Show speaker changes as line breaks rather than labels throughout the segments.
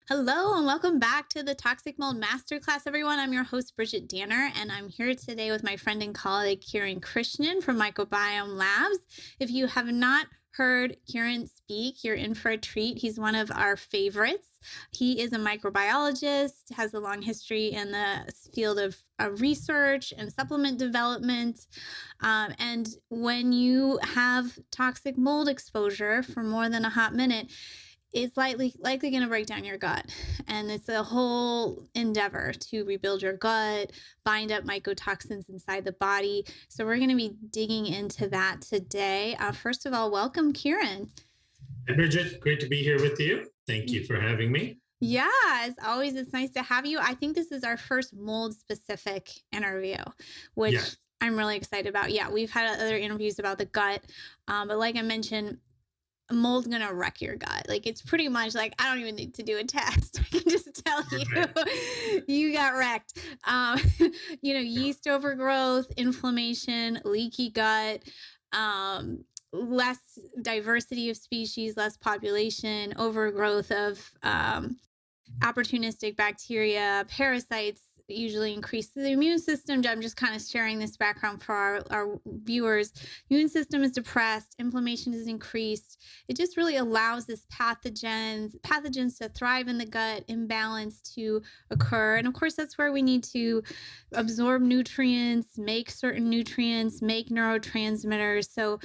Hello and welcome back to the Toxic Mold Masterclass, everyone. I'm your host, Bridget Danner, and I'm here today with my friend and colleague, Kiran Krishnan from Microbiome Labs. If you have not heard Kiran speak, you're in for a treat. He's one of our favorites. He is a microbiologist, has a long history in the field of research and supplement development. And when you have toxic mold exposure for more than a hot minute, it's likely going to break down your gut. And it's a whole endeavor to rebuild your gut, bind up mycotoxins inside the body. So we're going to be digging into that today. First of all, welcome, Kiran.
Hi, Bridget. Great to be here with you. Thank you for having me.
Yeah, as always, it's nice to have you. I think this is our first mold specific interview, which
Yeah.
I'm really excited about. Yeah, we've had other interviews about the gut, but like I mentioned, mold's gonna wreck your gut. Like it's pretty much like I don't even need to do a test. I can just tell
Right.
you you got wrecked. Um, yeast overgrowth, inflammation, leaky gut, less diversity of species, less population, overgrowth of opportunistic bacteria, parasites usually increase the immune system. I'm just kind of sharing this background for our viewers. Immune system is depressed, inflammation is increased. It just really allows this pathogens to thrive in the gut, imbalance to occur. And of course, that's where we need to absorb nutrients, make certain nutrients, make neurotransmitters. So,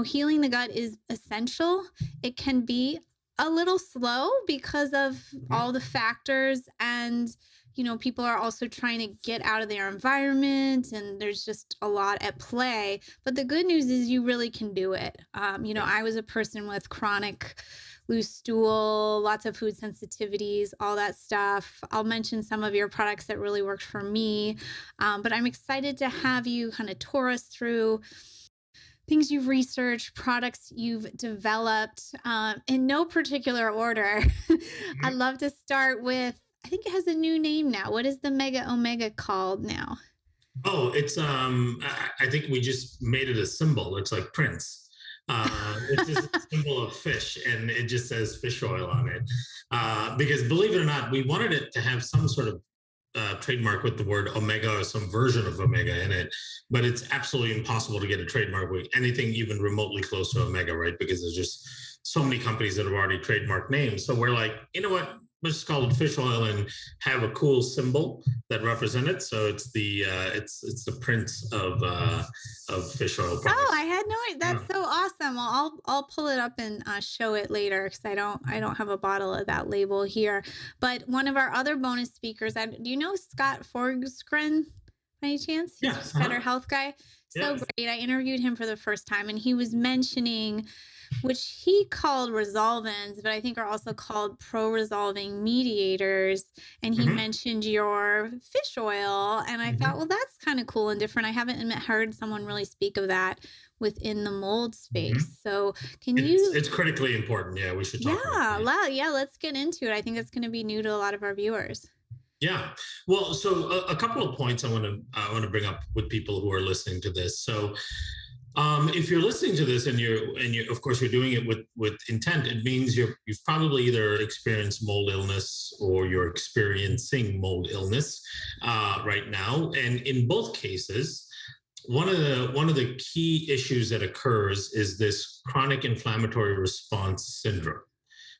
healing the gut is essential. It can be a little slow because of all the factors, and people are also trying to get out of their environment, and there's just a lot at play. But the good news is you really can do it. I was a person with chronic loose stool, lots of food sensitivities, all that stuff. I'll mention some of your products that really worked for me, but I'm excited to have you kind of tour us through things you've researched, products you've developed, in no particular order. I'd love to start with, I think it has a new name now. What is the Mega Omega called now?
Oh, it's I think we just made it a symbol. It's like Prince. It's just a symbol of fish, and it just says fish oil on it. Because believe it or not, we wanted it to have some sort of trademark with the word omega or some version of omega in it, but it's absolutely impossible to get a trademark with anything even remotely close to omega, right? Because there's just so many companies that have already trademarked names. So we're like, you know what? Let's just call it fish oil and have a cool symbol that represents it. So it's the prince of fish oil
Oh,
products.
I had no idea.
Yeah.
That's so awesome. Well, I'll pull it up and show it later because I don't have a bottle of that label here. But one of our other bonus speakers, do you know Scott Forsgren by any chance? He's
Yes.
a Better Health guy. So
Yes.
great. I interviewed him for the first time, and he was mentioning which he called resolvins, but I think are also called pro-resolving mediators. And he
Hmm.
mentioned your fish oil. And I thought,
Hmm.
well, that's kind of cool and different. I haven't heard someone really speak of that within the mold
Hmm.
space. So can
It's
you,
it's critically important. Yeah, we should talk about
yeah,
that.
yeah, let's get into it. I think that's going to be new to a lot of our viewers.
Yeah. Well, so a couple of points I want to bring up with people who are listening to this. So, if you're listening to this and you of course you're doing it with intent, it means you've probably either experienced mold illness or you're experiencing mold illness right now. And in both cases, one of the key issues that occurs is this chronic inflammatory response syndrome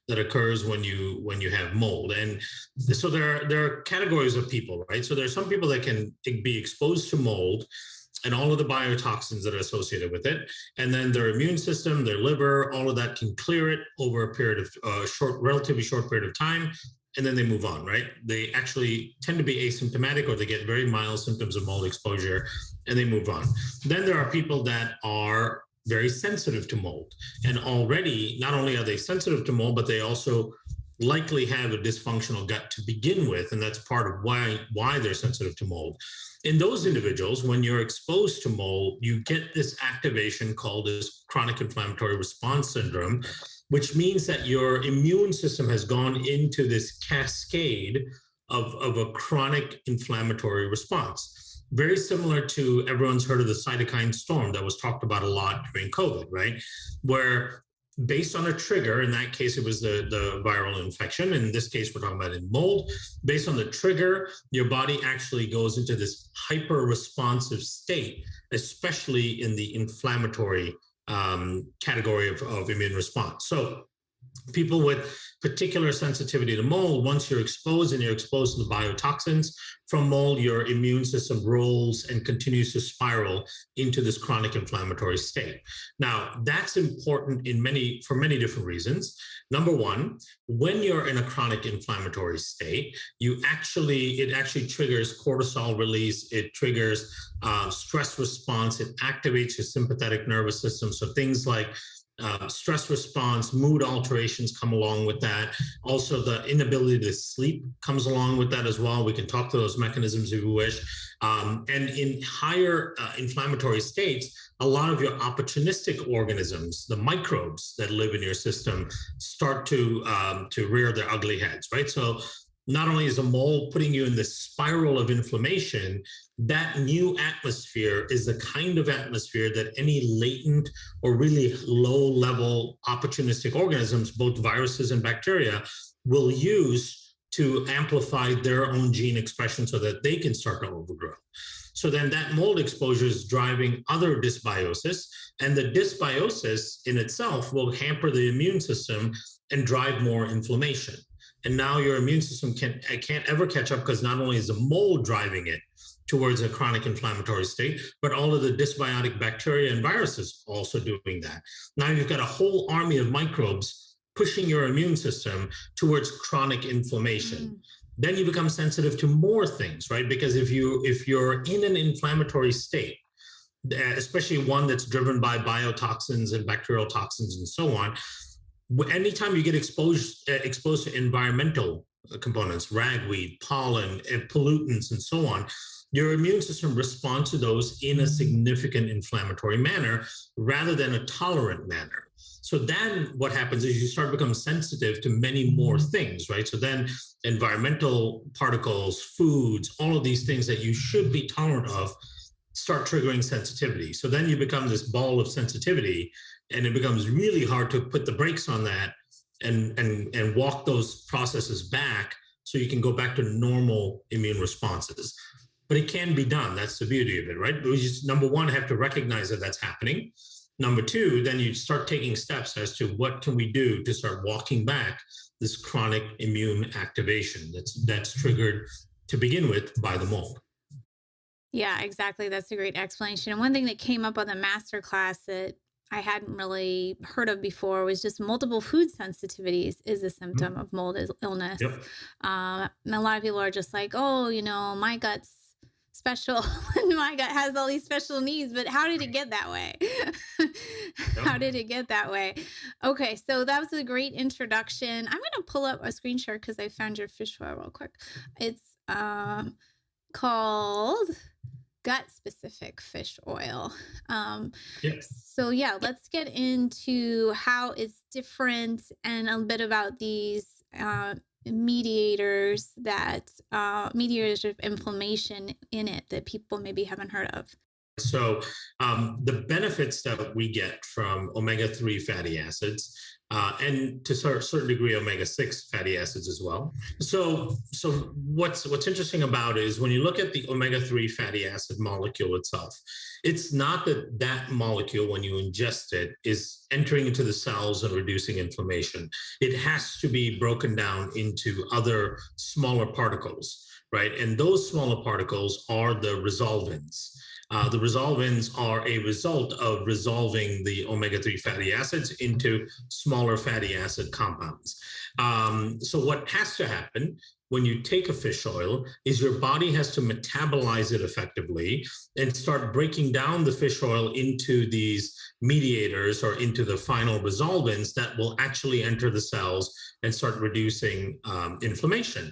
that occurs when you have mold. And so there are categories of people, right? So there are some people that can be exposed to mold and all of the biotoxins that are associated with it, and then their immune system, their liver, all of that can clear it over a period of relatively short period of time, and then they move on, right? They actually tend to be asymptomatic, or they get very mild symptoms of mold exposure, and they move on. Then there are people that are very sensitive to mold, and already not only are they sensitive to mold, but they also likely have a dysfunctional gut to begin with, and that's part of why they're sensitive to mold. In those individuals, when you're exposed to mold, you get this activation called this chronic inflammatory response syndrome, which means that your immune system has gone into this cascade of a chronic inflammatory response. Very similar to, everyone's heard of the cytokine storm that was talked about a lot during COVID, right? Where based on a trigger. In that case, it was the viral infection. In this case, we're talking about in mold. Based on the trigger, your body actually goes into this hyper responsive state, especially in the inflammatory category of immune response. So people with particular sensitivity to mold, once you're exposed and you're exposed to the biotoxins from mold, your immune system rolls and continues to spiral into this chronic inflammatory state. Now, that's important for many different reasons. Number one, when you're in a chronic inflammatory state, it actually triggers cortisol release. It triggers stress response. It activates your sympathetic nervous system. So things like stress response, mood alterations come along with that. Also, the inability to sleep comes along with that as well. We can talk to those mechanisms if you wish. And in higher inflammatory states, a lot of your opportunistic organisms, the microbes that live in your system, start to rear their ugly heads, right? So not only is a mold putting you in this spiral of inflammation, that new atmosphere is the kind of atmosphere that any latent or really low level opportunistic organisms, both viruses and bacteria, will use to amplify their own gene expression so that they can start to overgrow. So then that mold exposure is driving other dysbiosis, and the dysbiosis in itself will hamper the immune system and drive more inflammation. And now your immune system can't ever catch up, because not only is the mold driving it towards a chronic inflammatory state, but all of the dysbiotic bacteria and viruses also doing that. Now you've got a whole army of microbes pushing your immune system towards chronic inflammation. Then you become sensitive to more things, right? Because if you're in an inflammatory state, especially one that's driven by biotoxins and bacterial toxins and so on, anytime you get exposed to environmental components, ragweed, pollen, and pollutants, and so on, your immune system responds to those in a significant inflammatory manner rather than a tolerant manner. So then what happens is you start to become sensitive to many more things, right? So then environmental particles, foods, all of these things that you should be tolerant of start triggering sensitivity. So then you become this ball of sensitivity, and it becomes really hard to put the brakes on that and walk those processes back so you can go back to normal immune responses. But it can be done. That's the beauty of it, right? We just, number one, have to recognize that that's happening. Number two, then you start taking steps as to what can we do to start walking back this chronic immune activation that's triggered to begin with by the mold.
Yeah, exactly. That's a great explanation. And one thing that came up on the master class that I hadn't really heard of before was just multiple food sensitivities is a symptom of mold illness.
Yep.
And a lot of people are just like, oh, my gut's special and my gut has all these special needs, but how did it get that way? How did it get that way? Okay, so that was a great introduction. I'm going to pull up a screen share because I found your fish oil real quick. It's called gut specific fish oil. So yeah, let's get into how it's different and a bit about these mediators of inflammation in it that people maybe haven't heard of.
So the benefits that we get from omega-3 fatty acids, and to a certain degree omega-6 fatty acids as well. So what's interesting about it is when you look at the omega-3 fatty acid molecule itself, it's not that molecule, when you ingest it, is entering into the cells and reducing inflammation. It has to be broken down into other smaller particles, right? And those smaller particles are the resolvins. The resolvins are a result of resolving the omega-3 fatty acids into smaller fatty acid compounds. So what has to happen when you take a fish oil is your body has to metabolize it effectively and start breaking down the fish oil into these mediators or into the final resolvins that will actually enter the cells and start reducing inflammation.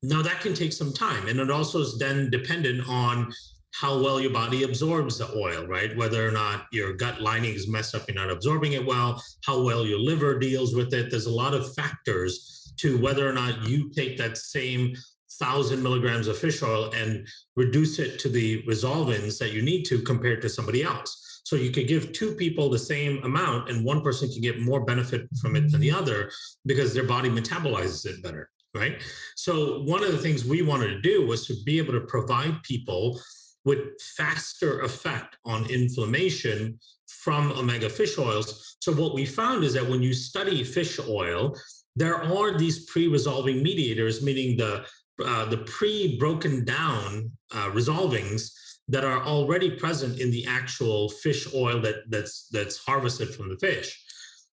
Now that can take some time, and it also is then dependent on how well your body absorbs the oil, right? Whether or not your gut lining is messed up, you're not absorbing it well, how well your liver deals with it. There's a lot of factors to whether or not you take that same 1,000 milligrams of fish oil and reduce it to the resolvins that you need to compared to somebody else. So you could give two people the same amount, and one person can get more benefit from it than the other because their body metabolizes it better, right? So one of the things we wanted to do was to be able to provide people with faster effect on inflammation from omega fish oils. So what we found is that when you study fish oil, there are these pre-resolving mediators, meaning the pre-broken down resolvings that are already present in the actual fish oil that's harvested from the fish.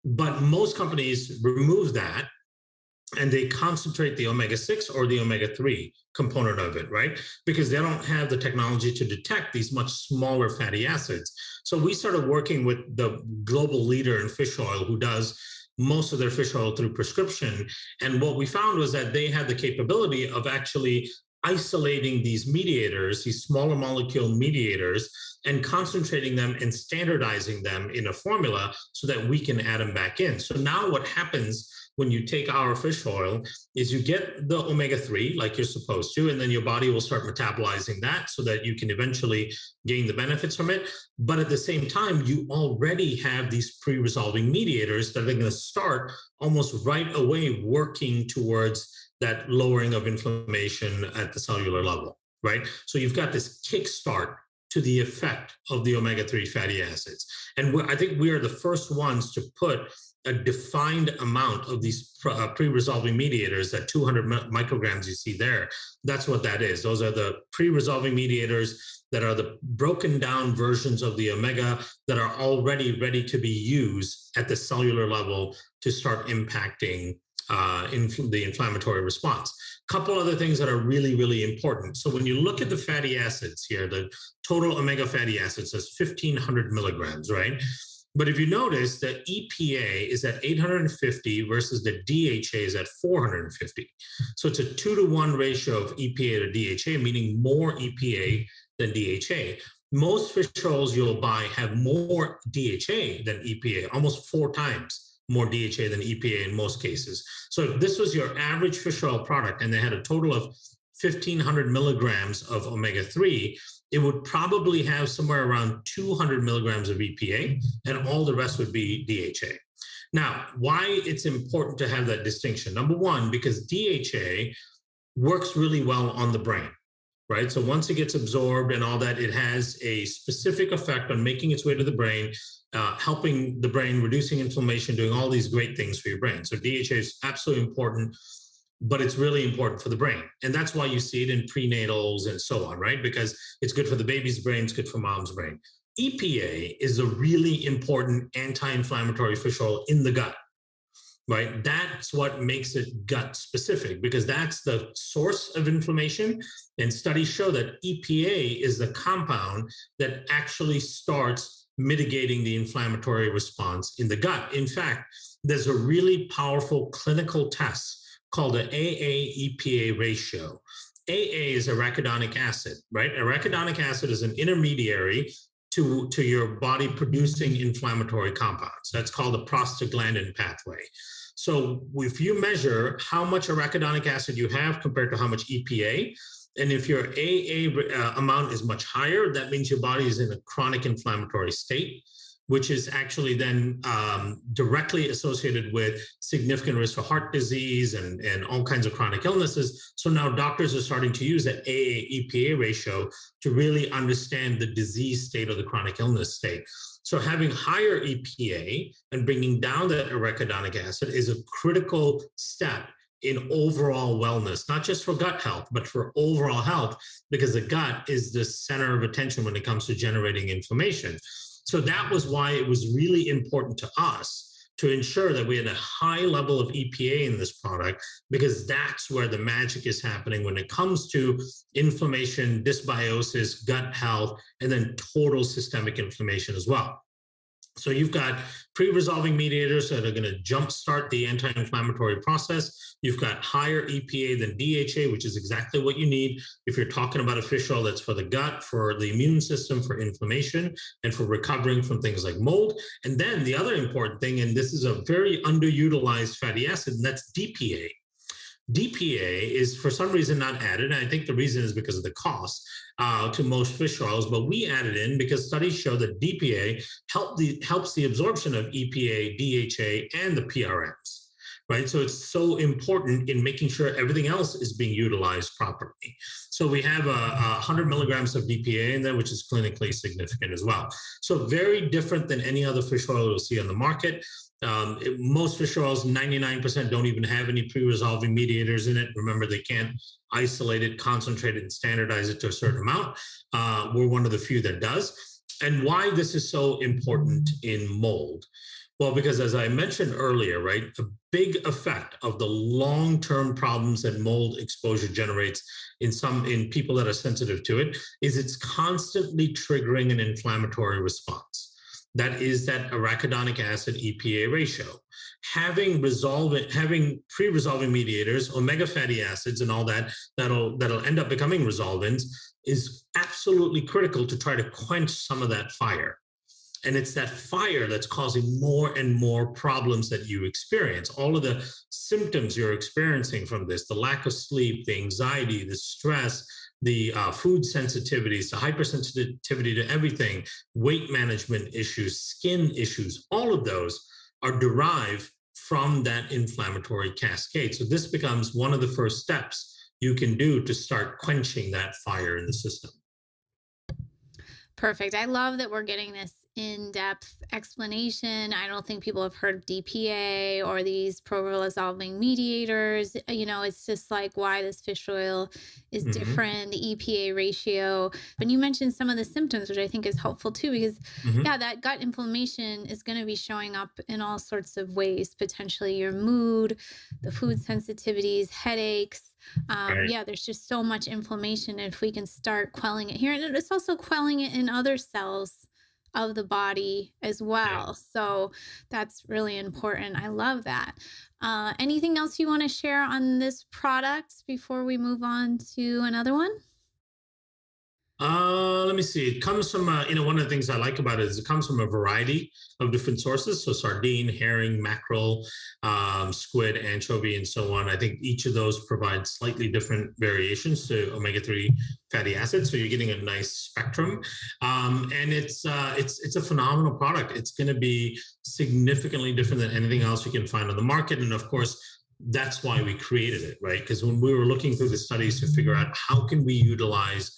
But most companies remove that and they concentrate the omega-6 or the omega-3 component of it, right? Because they don't have the technology to detect these much smaller fatty acids. So we started working with the global leader in fish oil who does most of their fish oil through prescription. And what we found was that they had the capability of actually isolating these mediators, these smaller molecule mediators, and concentrating them and standardizing them in a formula so that we can add them back in. So now what happens when you take our fish oil is you get the omega-3 like you're supposed to, and then your body will start metabolizing that so that you can eventually gain the benefits from it. But at the same time, you already have these pre-resolving mediators that are going to start almost right away working towards that lowering of inflammation at the cellular level, right? So you've got this kickstart to the effect of the omega-3 fatty acids. And I think we are the first ones to put a defined amount of these pre-resolving mediators, that 200 micrograms you see there. That's what that is. Those are the pre-resolving mediators that are the broken down versions of the omega that are already ready to be used at the cellular level to start impacting the inflammatory response. Couple other things that are really, really important. So when you look at the fatty acids here, the total omega fatty acids is 1,500 milligrams, right? But if you notice, the EPA is at 850 versus the DHA is at 450. So it's a 2-to-1 ratio of EPA to DHA, meaning more EPA than DHA. Most fish oils you'll buy have more DHA than EPA, almost 4 times more DHA than EPA in most cases. So if this was your average fish oil product and they had a total of 1,500 milligrams of omega-3, it would probably have somewhere around 200 milligrams of EPA, and all the rest would be DHA. Now, why it's important to have that distinction? Number one, because DHA works really well on the brain, right? So once it gets absorbed and all that, it has a specific effect on making its way to the brain, helping the brain, reducing inflammation, doing all these great things for your brain. So DHA is absolutely important, but it's really important for the brain. And that's why you see it in prenatals and so on, right? Because it's good for the baby's brain, it's good for mom's brain. EPA is a really important anti-inflammatory fish oil in the gut, right? That's what makes it gut specific, because that's the source of inflammation. And studies show that EPA is the compound that actually starts mitigating the inflammatory response in the gut. In fact, there's a really powerful clinical test called the AA-EPA ratio. AA is arachidonic acid, right? Arachidonic acid is an intermediary to your body producing inflammatory compounds. That's called the prostaglandin pathway. So if you measure how much arachidonic acid you have compared to how much EPA, and if your AA amount is much higher, that means your body is in a chronic inflammatory state, which is actually then directly associated with significant risk for heart disease and all kinds of chronic illnesses. So now doctors are starting to use that AA-EPA ratio to really understand the disease state or the chronic illness state. So having higher EPA and bringing down that arachidonic acid is a critical step in overall wellness, not just for gut health, but for overall health, because the gut is the center of attention when it comes to generating inflammation. So that was why it was really important to us to ensure that we had a high level of EPA in this product, because that's where the magic is happening when it comes to inflammation, dysbiosis, gut health, and then total systemic inflammation as well. So you've got pre-resolving mediators that are going to jumpstart the anti-inflammatory process. You've got higher EPA than DHA, which is exactly what you need if you're talking about a fish oil that's for the gut, for the immune system, for inflammation, and for recovering from things like mold. And then the other important thing, and this is a very underutilized fatty acid, and that's DPA. DPA is for some reason not added. And I think the reason is because of the cost to most fish oils, but we added in because studies show that DPA helps the absorption of EPA, DHA, and the PRMs. Right. So it's so important in making sure everything else is being utilized properly. So we have 100 milligrams of DPA in there, which is clinically significant as well. So very different than any other fish oil you'll see on the market. Most fish oils, 99% don't even have any pre-resolving mediators in it. Remember, they can't isolate it, concentrate it, and standardize it to a certain amount. We're one of the few that does. And why this is so important in mold. Well, because as I mentioned earlier, right, a big effect of the long-term problems that mold exposure generates in people that are sensitive to it is it's constantly triggering an inflammatory response. That is that arachidonic acid EPA ratio. Having pre-resolving mediators, omega fatty acids, and all that'll end up becoming resolvents is absolutely critical to try to quench some of that fire. And it's that fire that's causing more and more problems that you experience. All of the symptoms you're experiencing from this, the lack of sleep, the anxiety, the stress, the food sensitivities, the hypersensitivity to everything, weight management issues, skin issues, all of those are derived from that inflammatory cascade. So this becomes one of the first steps you can do to start quenching that fire in the system.
Perfect. I love that we're getting this in-depth explanation. I don't think people have heard of DPA or these pro-resolving mediators. It's just like why this fish oil is
Mm-hmm.
different, the EPA ratio. But you mentioned some of the symptoms, which I think is helpful too, because
Mm-hmm.
yeah, that gut inflammation is going to be showing up in all sorts of ways, potentially your mood, the food sensitivities, headaches.
Right.
Yeah, there's just so much inflammation. If we can start quelling it here, and it's also quelling it in other cells of the body as
Yeah.
well. So that's really important. I love that. Anything else you want to share on this product before we move on to another one?
Let me see. It comes from, one of the things I like about it is it comes from a variety of different sources. So sardine, herring, mackerel, squid, anchovy, and so on. I think each of those provide slightly different variations to omega-3 fatty acids. So you're getting a nice spectrum, and it's a phenomenal product. It's going to be significantly different than anything else you can find on the market, and of course, that's why we created it, right? Because when we were looking through the studies to figure out how can we utilize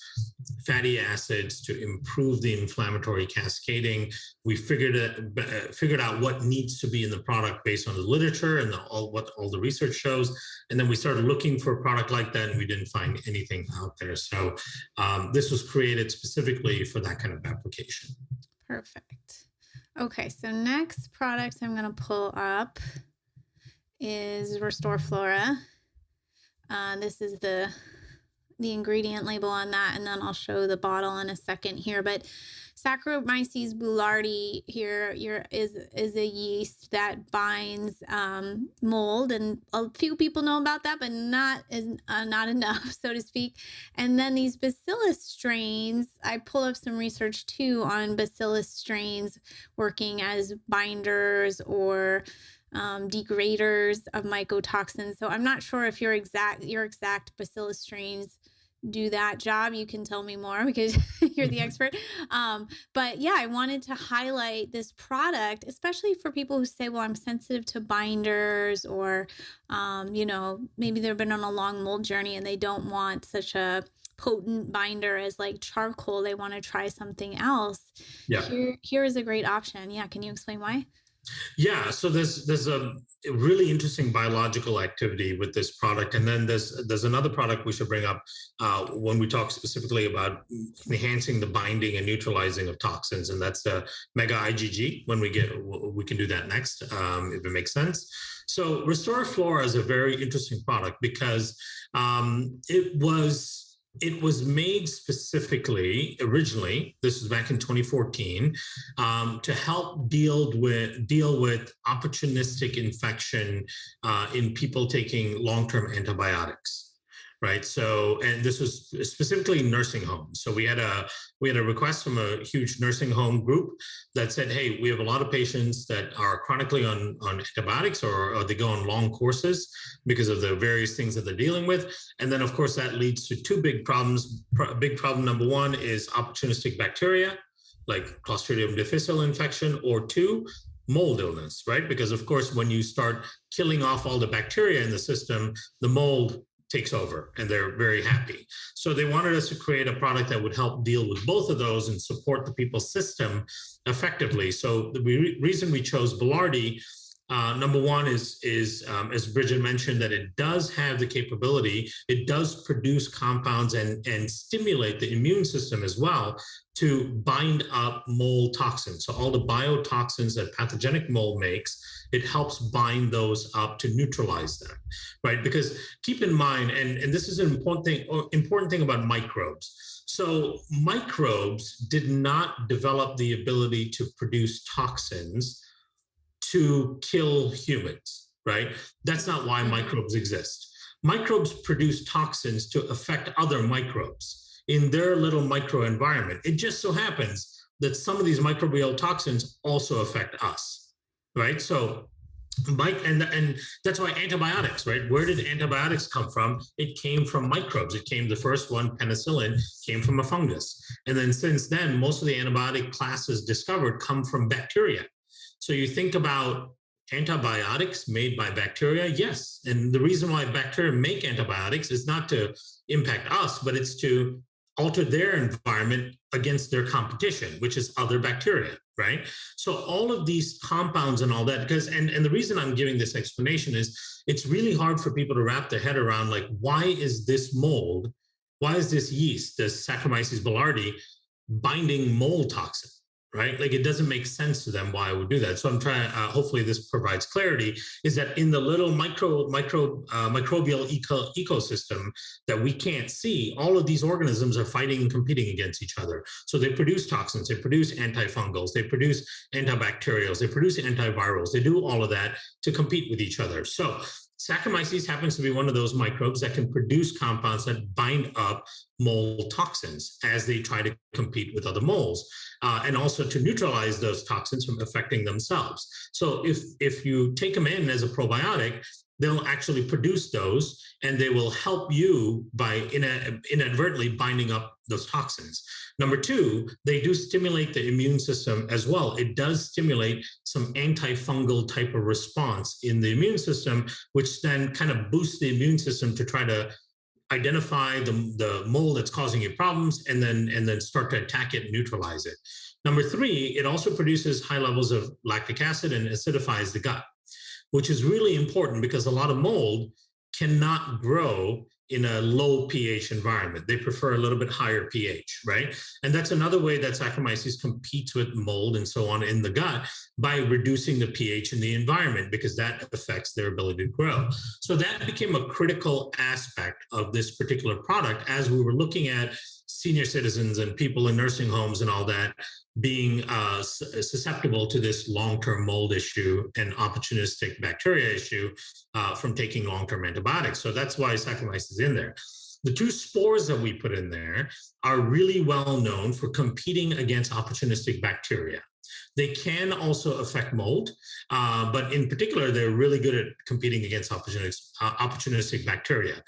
fatty acids to improve the inflammatory cascading, we figured out what needs to be in the product based on the literature and what all the research shows, and then we started looking for a product like that, and we didn't find anything out there. So this was created specifically for that kind of application.
Perfect. Okay, so next product I'm going to pull up is Restore Flora. This is the ingredient label on that, and then I'll show the bottle in a second here. But Saccharomyces boulardii here is a yeast that binds mold, and a few people know about that, but not enough, so to speak. And then these bacillus strains, I pull up some research too on bacillus strains working as binders or degraders of mycotoxins. So I'm not sure if your exact bacillus strains do that job. You can tell me more because you're the expert. But yeah, I wanted to highlight this product, especially for people who say, well, I'm sensitive to binders, or, maybe they've been on a long mold journey and they don't want such a potent binder as like charcoal. They want to try something else.
Yeah.
Here is a great option. Yeah. Can you explain why?
Yeah, so there's a really interesting biological activity with this product, and then there's another product we should bring up when we talk specifically about enhancing the binding and neutralizing of toxins, and that's the mega IgG. We can do that next if it makes sense. So Restore Flora is a very interesting product because it was made specifically originally, this was back in 2014, to help deal with opportunistic infection in people taking long-term antibiotics. right? So, and this was specifically nursing homes. So we had a request from a huge nursing home group that said, hey, we have a lot of patients that are chronically on antibiotics, or they go on long courses because of the various things that they're dealing with. And then, of course, that leads to two big problems. Big problem number one is opportunistic bacteria, like Clostridium difficile infection, or two, mold illness, right? Because, of course, when you start killing off all the bacteria in the system, the mold takes over and they're very happy. So they wanted us to create a product that would help deal with both of those and support the people's system effectively. So the reason we chose Belardi, number one is as Bridget mentioned, that it does have the capability, it does produce compounds and stimulate the immune system as well to bind up mold toxins. So all the biotoxins that pathogenic mold makes, it helps bind those up to neutralize them, right? Because keep in mind, and this is an important thing about microbes. So microbes did not develop the ability to produce toxins to kill humans, right? That's not why microbes exist. Microbes produce toxins to affect other microbes in their little microenvironment. It just so happens that some of these microbial toxins also affect us, right? So, and that's why antibiotics, right? Where did antibiotics come from? It came from microbes. It came, the first one, penicillin, came from a fungus. And then since then, most of the antibiotic classes discovered come from bacteria. So you think about antibiotics made by bacteria, yes. And the reason why bacteria make antibiotics is not to impact us, but it's to alter their environment against their competition, which is other bacteria, right? So all of these compounds and all that, because, and the reason I'm giving this explanation is it's really hard for people to wrap their head around, like, why is this mold, why is this yeast, this Saccharomyces boulardii, binding mold toxin? Right? Like, it doesn't make sense to them why I would do that. So I'm trying, hopefully this provides clarity, is that in the little microbial ecosystem that we can't see, all of these organisms are fighting and competing against each other. So they produce toxins, they produce antifungals, they produce antibacterials, they produce antivirals, they do all of that to compete with each other. So Saccharomyces happens to be one of those microbes that can produce compounds that bind up mold toxins as they try to compete with other molds, and also to neutralize those toxins from affecting themselves. So if you take them in as a probiotic, they'll actually produce those, and they will help you by inadvertently binding up those toxins. Number two, they do stimulate the immune system as well. It does stimulate some antifungal type of response in the immune system, which then kind of boosts the immune system to try to identify the mold that's causing you problems, and then start to attack it and neutralize it. Number three, it also produces high levels of lactic acid and acidifies the gut, which is really important because a lot of mold cannot grow in a low pH environment. They prefer a little bit higher pH, right? And that's another way that Saccharomyces competes with mold and so on in the gut, by reducing the pH in the environment, because that affects their ability to grow. So that became a critical aspect of this particular product as we were looking at senior citizens and people in nursing homes and all that being susceptible to this long-term mold issue and opportunistic bacteria issue from taking long-term antibiotics. So that's why Saccharomyces is in there. The two spores that we put in there are really well known for competing against opportunistic bacteria. They can also affect mold, but in particular, they're really good at competing against opportunistic bacteria.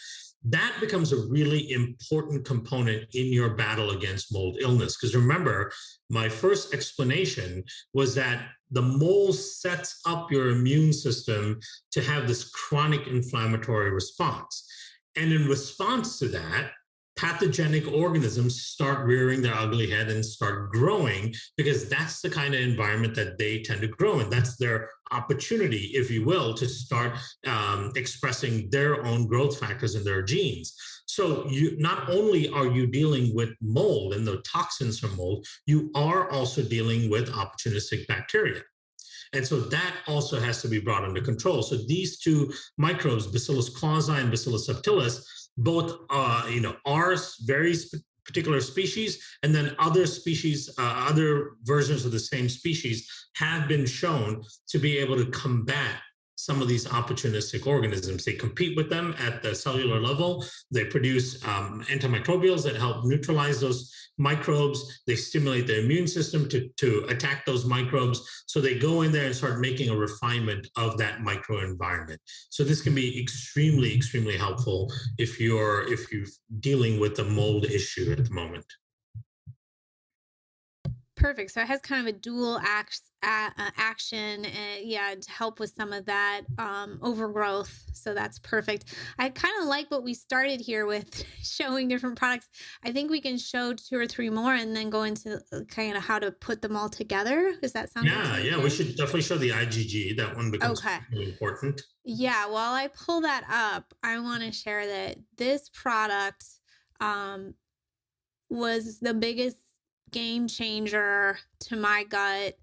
That becomes a really important component in your battle against mold illness. Because remember, my first explanation was that the mold sets up your immune system to have this chronic inflammatory response. And in response to that, pathogenic organisms start rearing their ugly head and start growing, because that's the kind of environment that they tend to grow in. That's their opportunity, if you will, to start expressing their own growth factors in their genes. So you not only are you dealing with mold and the toxins from mold, you are also dealing with opportunistic bacteria. And so that also has to be brought under control. So these two microbes, Bacillus clausii and Bacillus subtilis, both are very particular species, and then other species, other versions of the same species have been shown to be able to combat some of these opportunistic organisms. They compete with them at the cellular level. They produce antimicrobials that help neutralize those microbes. They stimulate the immune system to attack those microbes. So they go in there and start making a refinement of that microenvironment. So this can be extremely, extremely helpful if you're dealing with a mold issue at the moment.
Perfect. So it has kind of a dual action, yeah, to help with some of that overgrowth. So that's perfect. I kind of like what we started here with showing different products. I think we can show two or three more and then go into kind of how to put them all together. Does that sound good to
Yeah,
you,
yeah, we
Kiran?
should definitely show the IgG. That one becomes
Okay.
really important.
Yeah, while I pull that up, I want to share that this product um, was the biggest game changer to my gut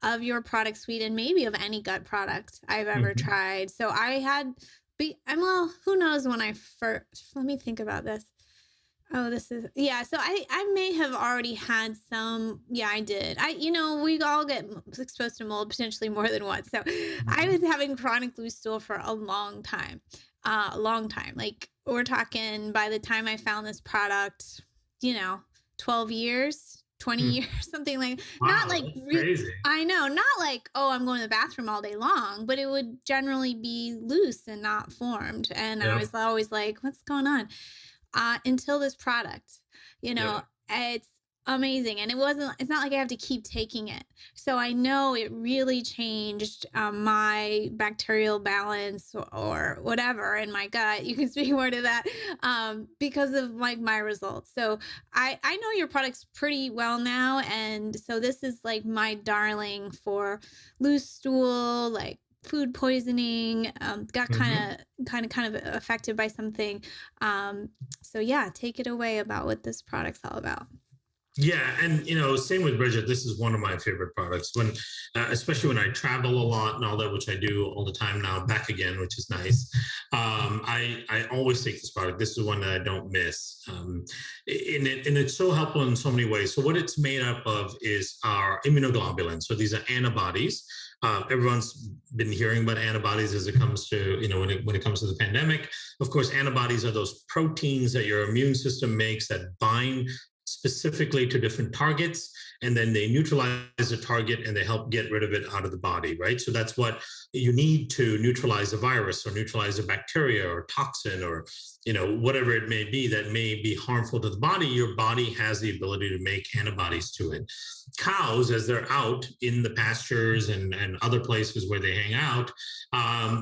of your product suite and maybe of any gut product I've ever
Mhm.
tried. So I had I'm well, who knows when I first let me think about this. Oh, this is yeah. So I may have already had some. Yeah, I did. We all get exposed to mold potentially more than once. So I
Mhm.
was having chronic loose stool for a long time. Like we're talking by the time I found this product, you know, 12 years, 20
Hmm.
years, something like. Not
Wow,
like
that's crazy.
I know, not like, oh, I'm going to the bathroom all day long, but it would generally be loose and not formed. And I was
Yep,
always like, what's going on? Until this product.
yep.
It's amazing. And it's not like I have to keep taking it. So I know it really changed my bacterial balance or whatever in my gut. You can speak more to that because of like my results. So I know your product's pretty well now. And so this is like my darling for loose stool, like food poisoning, got
Mhm.
kind of affected by something. um so yeah, take it away about what this product's all about.
Yeah, and same with Bridget. This is one of my favorite products. Especially when I travel a lot and all that, which I do all the time now. Back again, which is nice. I always take this product. This is one that I don't miss. And it's so helpful in so many ways. So what it's made up of is our immunoglobulins. So these are antibodies. Everyone's been hearing about antibodies as it comes to when it comes to the pandemic. Of course, antibodies are those proteins that your immune system makes that bind specifically to different targets, and then they neutralize the target and they help get rid of it out of the body, right? So that's what you need to neutralize a virus or neutralize a bacteria or toxin or whatever it may be that may be harmful to the body. Your body has the ability to make antibodies to it. Cows, as they're out in the pastures and other places where they hang out,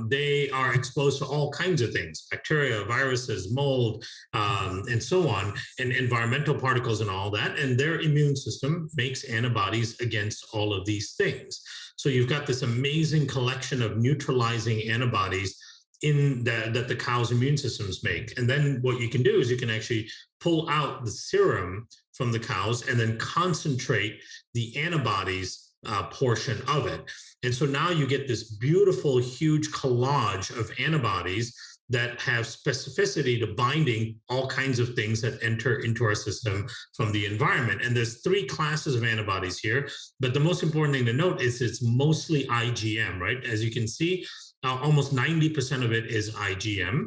they are exposed to all kinds of things: bacteria, viruses, mold, and so on, and environmental particles and all that. And their immune system makes antibodies against all of these things. So you've got this amazing collection of neutralizing antibodies that the cow's immune systems make. And then what you can do is you can actually pull out the serum from the cows and then concentrate the antibodies portion of it. And so now you get this beautiful, huge collage of antibodies that have specificity to binding all kinds of things that enter into our system from the environment. And there's three classes of antibodies here. But the most important thing to note is it's mostly IgM, right? As you can see, almost 90% of it is IgG,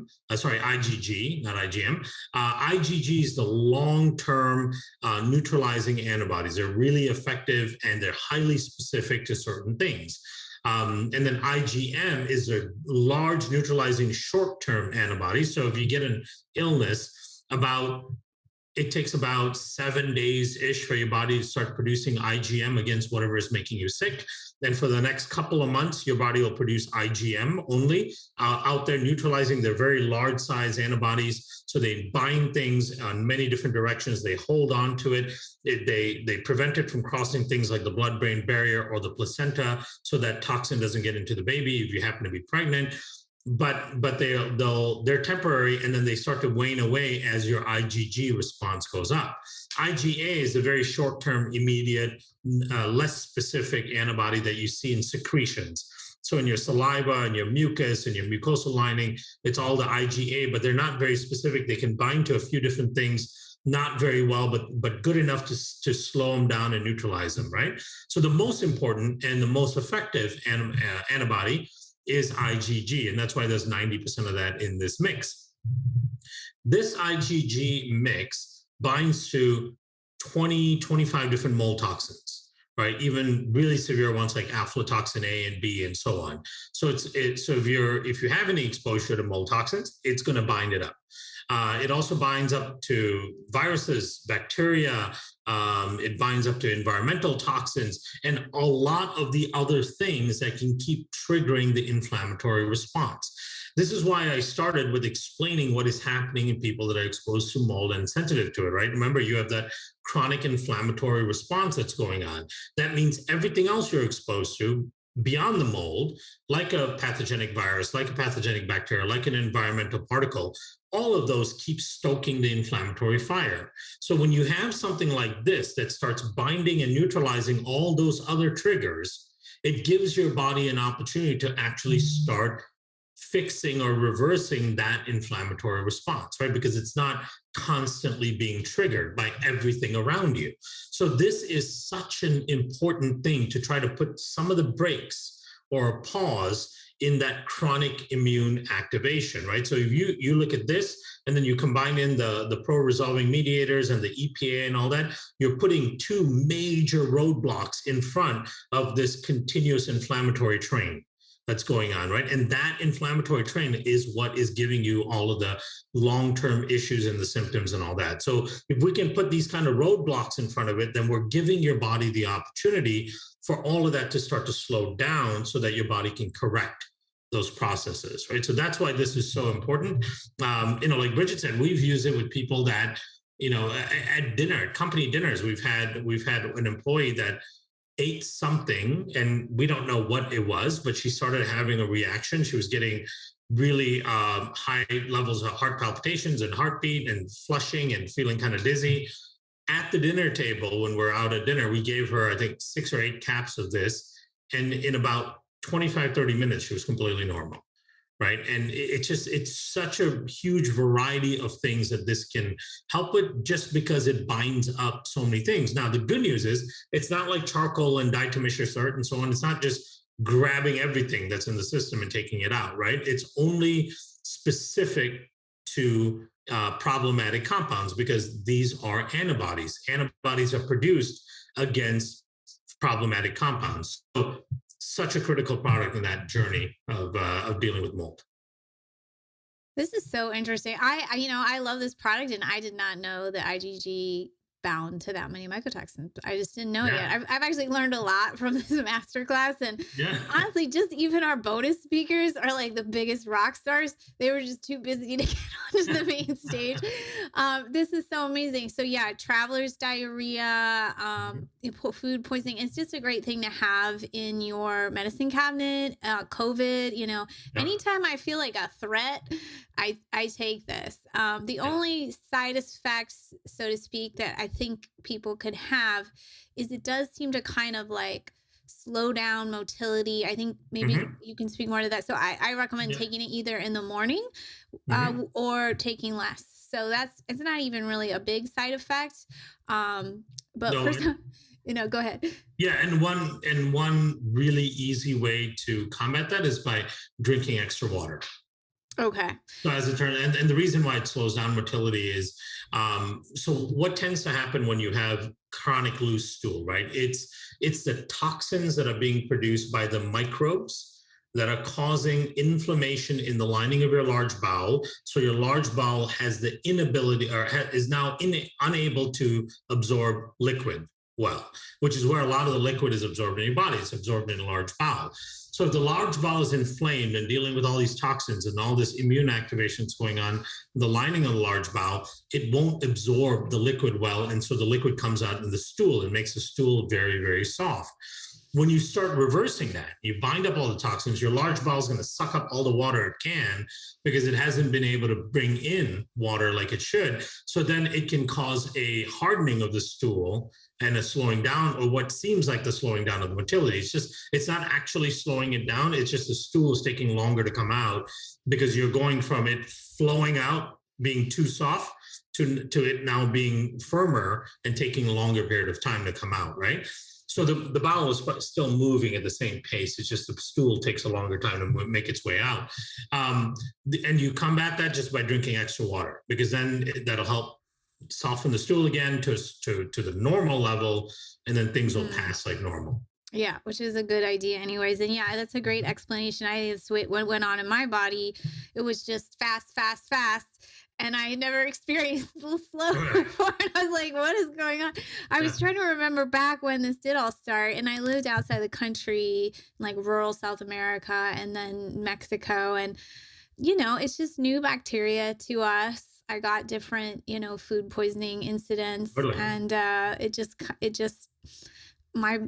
not IgM. IgG is the long-term neutralizing antibodies. They're really effective and they're highly specific to certain things. And then IgM is a large neutralizing short-term antibody. So if you get an illness, it takes about 7 days ish for your body to start producing IgM against whatever is making you sick. Then for the next couple of months, your body will produce IgM only out there neutralizing their very large size antibodies. So they bind things on many different directions. They hold on to it. They prevent it from crossing things like the blood-brain barrier or the placenta, so that toxin doesn't get into the baby if you happen to be pregnant. But they're temporary, and then they start to wane away as your IgG response goes up. IgA is a very short-term, immediate, less specific antibody that you see in secretions. So in your saliva and your mucus and your mucosal lining, it's all the IgA, but they're not very specific. They can bind to a few different things, not very well, but good enough to slow them down and neutralize them, right? So the most important and the most effective antibody is IgG, and that's why there's 90% of that in this mix. This IgG mix binds to 20, 25 different mold toxins, right? Even really severe ones like aflatoxin A and B and so on. So so if you have any exposure to mold toxins, it's going to bind it up. It also binds up to viruses, bacteria. It binds up to environmental toxins and a lot of the other things that can keep triggering the inflammatory response. This is why I started with explaining what is happening in people that are exposed to mold and sensitive to it, right? Remember, you have that chronic inflammatory response that's going on. That means everything else you're exposed to beyond the mold, like a pathogenic virus, like a pathogenic bacteria, like an environmental particle, all of those keep stoking the inflammatory fire. So when you have something like this that starts binding and neutralizing all those other triggers, it gives your body an opportunity to actually start fixing or reversing that inflammatory response, right? Because it's not constantly being triggered by everything around you. So this is such an important thing to try to put some of the brakes or a pause in that chronic immune activation, right? So if you look at this and then you combine in the pro-resolving mediators and the EPA and all that, you're putting two major roadblocks in front of this continuous inflammatory train that's going on, right? And that inflammatory train is what is giving you all of the long-term issues and the symptoms and all that. So if we can put these kind of roadblocks in front of it, then we're giving your body the opportunity for all of that to start to slow down so that your body can correct those processes, right? So that's why this is so important. Like Bridget said, we've used it with people that, at dinner, at company dinners, we've had an employee that ate something and we don't know what it was, but she started having a reaction. She was getting really high levels of heart palpitations and heartbeat and flushing and feeling kind of dizzy. At the dinner table, when we're out at dinner, we gave her, I think, 6 or 8 caps of this. And in about 25, 30 minutes, she was completely normal. Right. And it's such a huge variety of things that this can help with just because it binds up so many things. Now, the good news is it's not like charcoal and diatomaceous and so on. It's not just grabbing everything that's in the system and taking it out. Right. It's only specific to problematic compounds because these are antibodies. Antibodies are produced against problematic compounds. So such a critical product in that journey of dealing with mold.
This is so interesting. I love this product, and I did not know that IgG bound to that many mycotoxins. I just didn't know it
Yeah,
yet. I've actually learned a lot from this masterclass, and
yeah.
honestly, just even our bonus speakers are like the biggest rock stars. They were just too busy to get onto the main stage. This is so amazing. So yeah, travelers diarrhea, food poisoning. It's just a great thing to have in your medicine cabinet. COVID,
Yep.
anytime I feel like a threat, I take this. The only side effects, so to speak, that I think people could have is it does seem to kind of like slow down motility. I think maybe
Hmm.
you can speak more to that. So I recommend
Yeah.
taking it either in the morning
Hmm.
or taking less. So it's not even really a big side effect. But
No,
for some, go ahead.
yeah, and one really easy way to combat that is by drinking extra water.
Okay.
So as it turns, and the reason why it slows down motility is, so what tends to happen when you have chronic loose stool, right? It's the toxins that are being produced by the microbes that are causing inflammation in the lining of your large bowel. So your large bowel has the inability or is now unable to absorb liquid well, which is where a lot of the liquid is absorbed in your body. It's absorbed in a large bowel. So if the large bowel is inflamed and dealing with all these toxins and all this immune activation that's going on, the lining of the large bowel, it won't absorb the liquid well. And so the liquid comes out in the stool and makes the stool very, very soft. When you start reversing that, you bind up all the toxins, your large bowel is going to suck up all the water it can because it hasn't been able to bring in water like it should. So then it can cause a hardening of the stool and a slowing down, or what seems like the slowing down of the motility. It's not actually slowing it down. It's just the stool is taking longer to come out because you're going from it flowing out, being too soft, to it now being firmer and taking a longer period of time to come out, right? So the bowel is still moving at the same pace. It's just the stool takes a longer time to make its way out. And you combat that just by drinking extra water, because then that'll help soften the stool again to the normal level, and then things will
Mm.
pass like normal.
Yeah, which is a good idea anyways. And yeah, that's a great explanation. I just what went on in my body. It was just fast, fast, fast. And I had never experienced the slow
Correct.
before. And I was like, what is going on? I
Yeah.
was trying to remember back when this did all start. And I lived outside the country, like rural South America and then Mexico. And, it's just new bacteria to us. I got different, food poisoning incidents.
Totally.
And my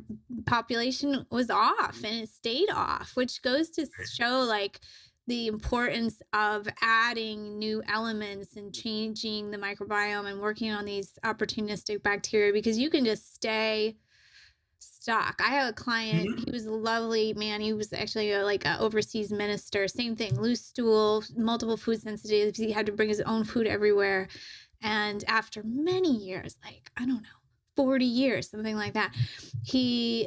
population was off and it stayed off, which goes to show like the importance of adding new elements and changing the microbiome and working on these opportunistic bacteria, because you can just stay stuck. I have a client,
Mhm.
he was a lovely man. He was actually like a overseas minister. Same thing, loose stool, multiple food sensitivities. He had to bring his own food everywhere. And after many years, like, I don't know, 40 years, something like that, he,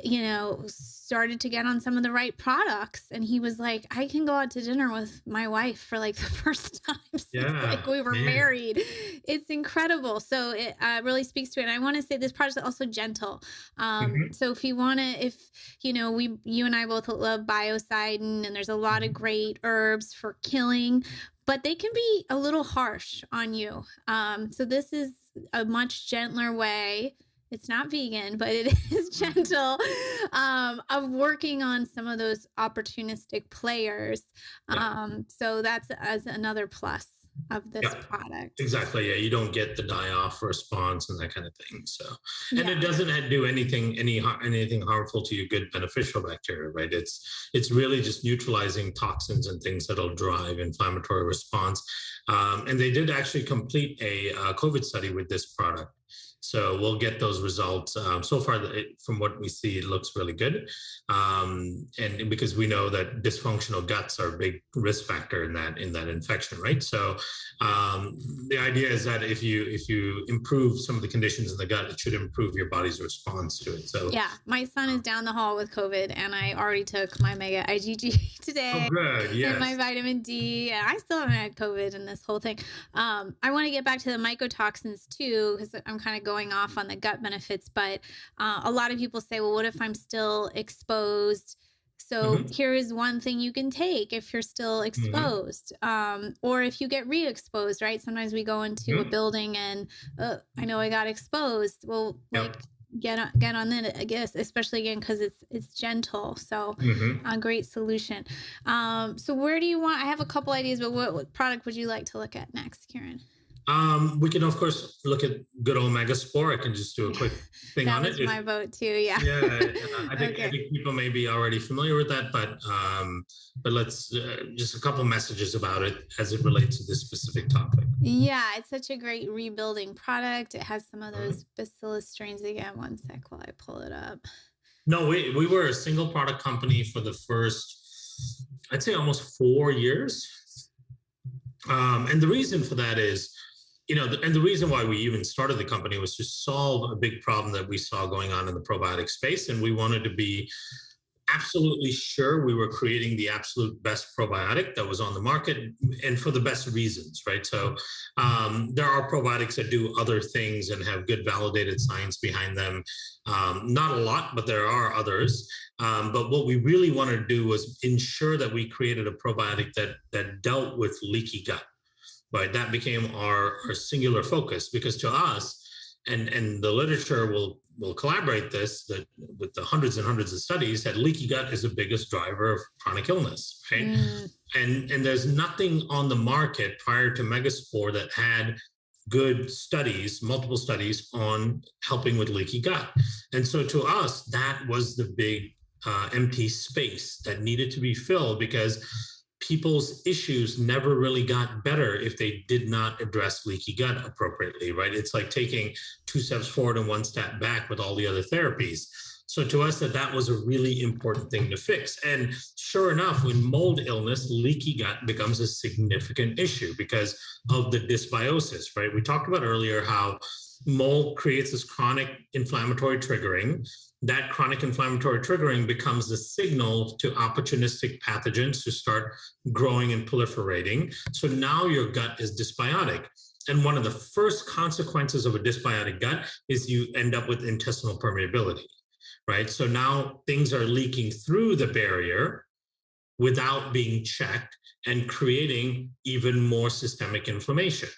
started to get on some of the right products. And he was like, I can go out to dinner with my wife for like the first time since like
Yeah,
we were
man.
married. It's incredible. So it really speaks to it. And I want to say this product is also gentle.
Mhm.
So if you want to, if, you and I both love biocidin, and there's a lot of
Mhm.
great herbs for killing, but they can be a little harsh on you. So this is a much gentler way. It's not vegan, but it is gentle, of working on some of those opportunistic players.
Yeah.
So that's as another plus of this
Yeah.
product.
Exactly. Yeah, you don't get the die off response and that kind of thing. So, and it
Yeah.
doesn't do anything harmful to your good beneficial bacteria, right? It's really just neutralizing toxins and things that'll drive inflammatory response. And they did actually complete a COVID study with this product. So we'll get those results. So far, from what we see, it looks really good. And because we know that dysfunctional guts are a big risk factor in that infection, right? So the idea is that if you improve some of the conditions in the gut, it should improve your body's response to it. So,
Yeah. My son is down the hall with COVID, and I already took my mega IgG
oh,
today
good,
and my
yes.
vitamin D. And I still haven't had COVID in this whole thing. I want to get back to the mycotoxins too, because I'm kind of going off on the gut benefits. But a lot of people say, well, what if I'm still exposed? So
Hmm.
here is one thing you can take if you're still
Hmm.
exposed, or if you get re-exposed, right? Sometimes we go into a
Hmm.
building and I know I got exposed. Well, like
Yep.
get on that, I guess, especially again because it's gentle. So
Hmm.
a great solution. So where do you want? I have a couple ideas, but what product would you like to look at next, Karen?
We can of course look at good old Megaspore. I can just do a quick thing
That
on it.
was my vote too. Yeah.
Yeah, I
Okay.
think people may be already familiar with that, but let's just a couple messages about it as it relates to this specific topic.
Yeah, it's such a great rebuilding product. It has some of
Mhm.
those bacillus strains again. One sec while I pull it up.
No, we were a single product company for the first, I'd say, almost 4 years. And the reason for that is, and the reason why we even started the company was to solve a big problem that we saw going on in the probiotic space. And we wanted to be absolutely sure we were creating the absolute best probiotic that was on the market, and for the best reasons, right? So there are probiotics that do other things and have good validated science behind them. Not a lot, but there are others. But what we really wanted to do was ensure that we created a probiotic that dealt with leaky gut, right? That became our singular focus, because to us, and the literature will collaborate this, that with the hundreds and hundreds of studies, that leaky gut is the biggest driver of chronic illness, right?
Mm,
And there's nothing on the market prior to Megaspore that had good studies, multiple studies on helping with leaky gut. And so to us, that was the big empty space that needed to be filled, because people's issues never really got better if they did not address leaky gut appropriately, right? It's like taking 2 steps forward and 1 step back with all the other therapies. So to us, that was a really important thing to fix. And sure enough, in mold illness, leaky gut becomes a significant issue because of the dysbiosis, right? We talked about earlier how mold creates this chronic inflammatory triggering. That chronic inflammatory triggering becomes the signal to opportunistic pathogens to start growing and proliferating. So now your gut is dysbiotic. And one of the first consequences of a dysbiotic gut is you end up with intestinal permeability, right? So now things are leaking through the barrier without being checked and creating even more systemic inflammation.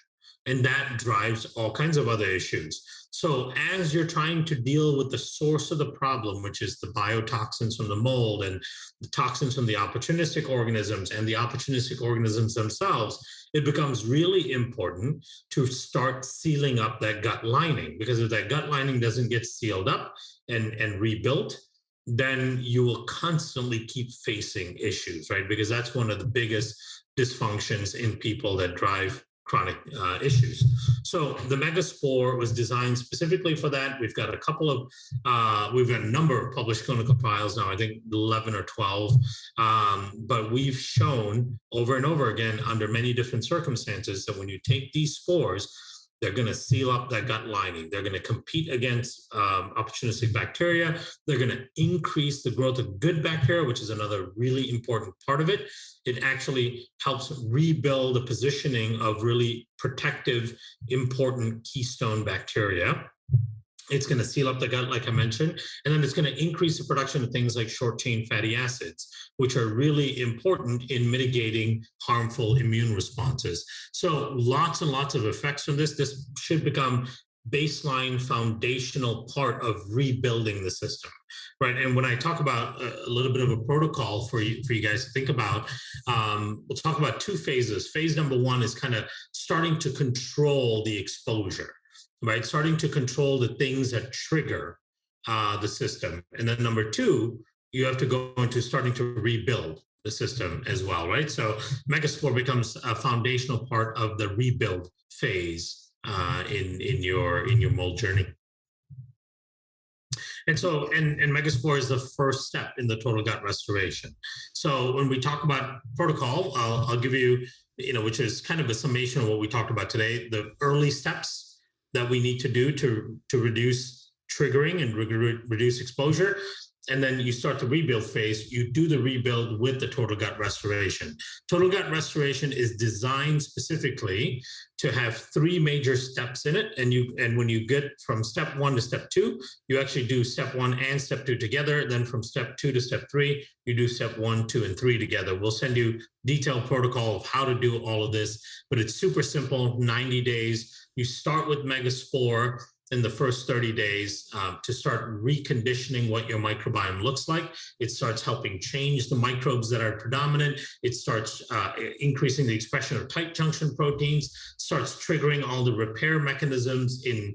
And that drives all kinds of other issues. So as you're trying to deal with the source of the problem, which is the biotoxins from the mold and the toxins from the opportunistic organisms and the opportunistic organisms themselves, it becomes really important to start sealing up that gut lining, because if that gut lining doesn't get sealed up and rebuilt, then you will constantly keep facing issues, right? Because that's one of the biggest dysfunctions in people that drive chronic issues. So the Megaspore was designed specifically for that. We've got we've got a number of published clinical trials now, I think 11 or 12, but we've shown over and over again under many different circumstances that when you take these spores, they're going to seal up that gut lining. They're going to compete against opportunistic bacteria. They're going to increase the growth of good bacteria, which is another really important part of it. It actually helps rebuild the positioning of really protective, important keystone bacteria. It's going to seal up the gut, like I mentioned, and then it's going to increase the production of things like short-chain fatty acids, which are really important in mitigating harmful immune responses. So lots and lots of effects from this. This should become baseline foundational part of rebuilding the system, right? And when I talk about a little bit of a protocol for you guys to think about, we'll talk about two phases. Phase number one is kind of starting to control the exposure, right? Starting to control the things that trigger the system. And then number two, you have to go into starting to rebuild the system as well, right? So Megaspore becomes a foundational part of the rebuild phase in your mold journey. And so, and Megaspore is the first step in the total gut restoration. So when we talk about protocol, I'll give you, which is kind of a summation of what we talked about today, the early steps that we need to do to reduce triggering and reduce exposure. And then you start the rebuild phase. You do the rebuild with the total gut restoration. Total gut restoration is designed specifically to have three major steps in it. And when you get from step one to step two, you actually do step one and step two together. Then from step two to step three, you do step one, two, and three together. We'll send you detailed protocol of how to do all of this, but it's super simple, 90 days. You start with Megaspore in the first 30 days to start reconditioning what your microbiome looks like. It starts helping change the microbes that are predominant. It starts increasing the expression of tight junction proteins, starts triggering all the repair mechanisms in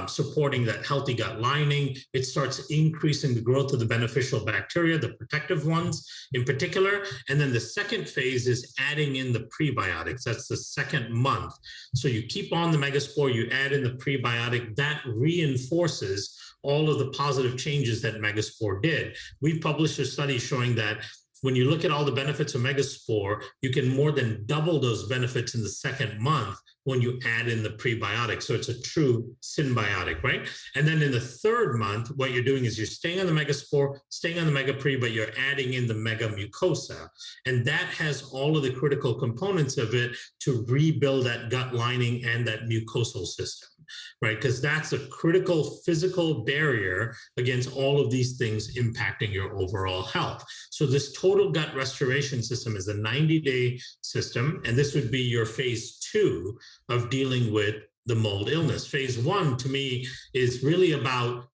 supporting that healthy gut lining. It starts increasing the growth of the beneficial bacteria, the protective ones in particular. And then the second phase is adding in the prebiotics. That's the second month. So you keep on the Megaspore, you add in the prebiotic, that reinforces all of the positive changes that Megaspore did. We published a study showing that when you look at all the benefits of Megaspore, you can more than double those benefits in the second month when you add in the prebiotic. So it's a true symbiotic, right? And then in the third month, what you're doing is you're staying on the Megaspore, staying on the Megapre, but you're adding in the Mega Mucosa. And that has all of the critical components of it to rebuild that gut lining and that mucosal system, right? Because that's a critical physical barrier against all of these things impacting your overall health. So this total gut restoration system is a 90-day system, and this would be your phase two of dealing with the mold illness. Phase one, to me, is really about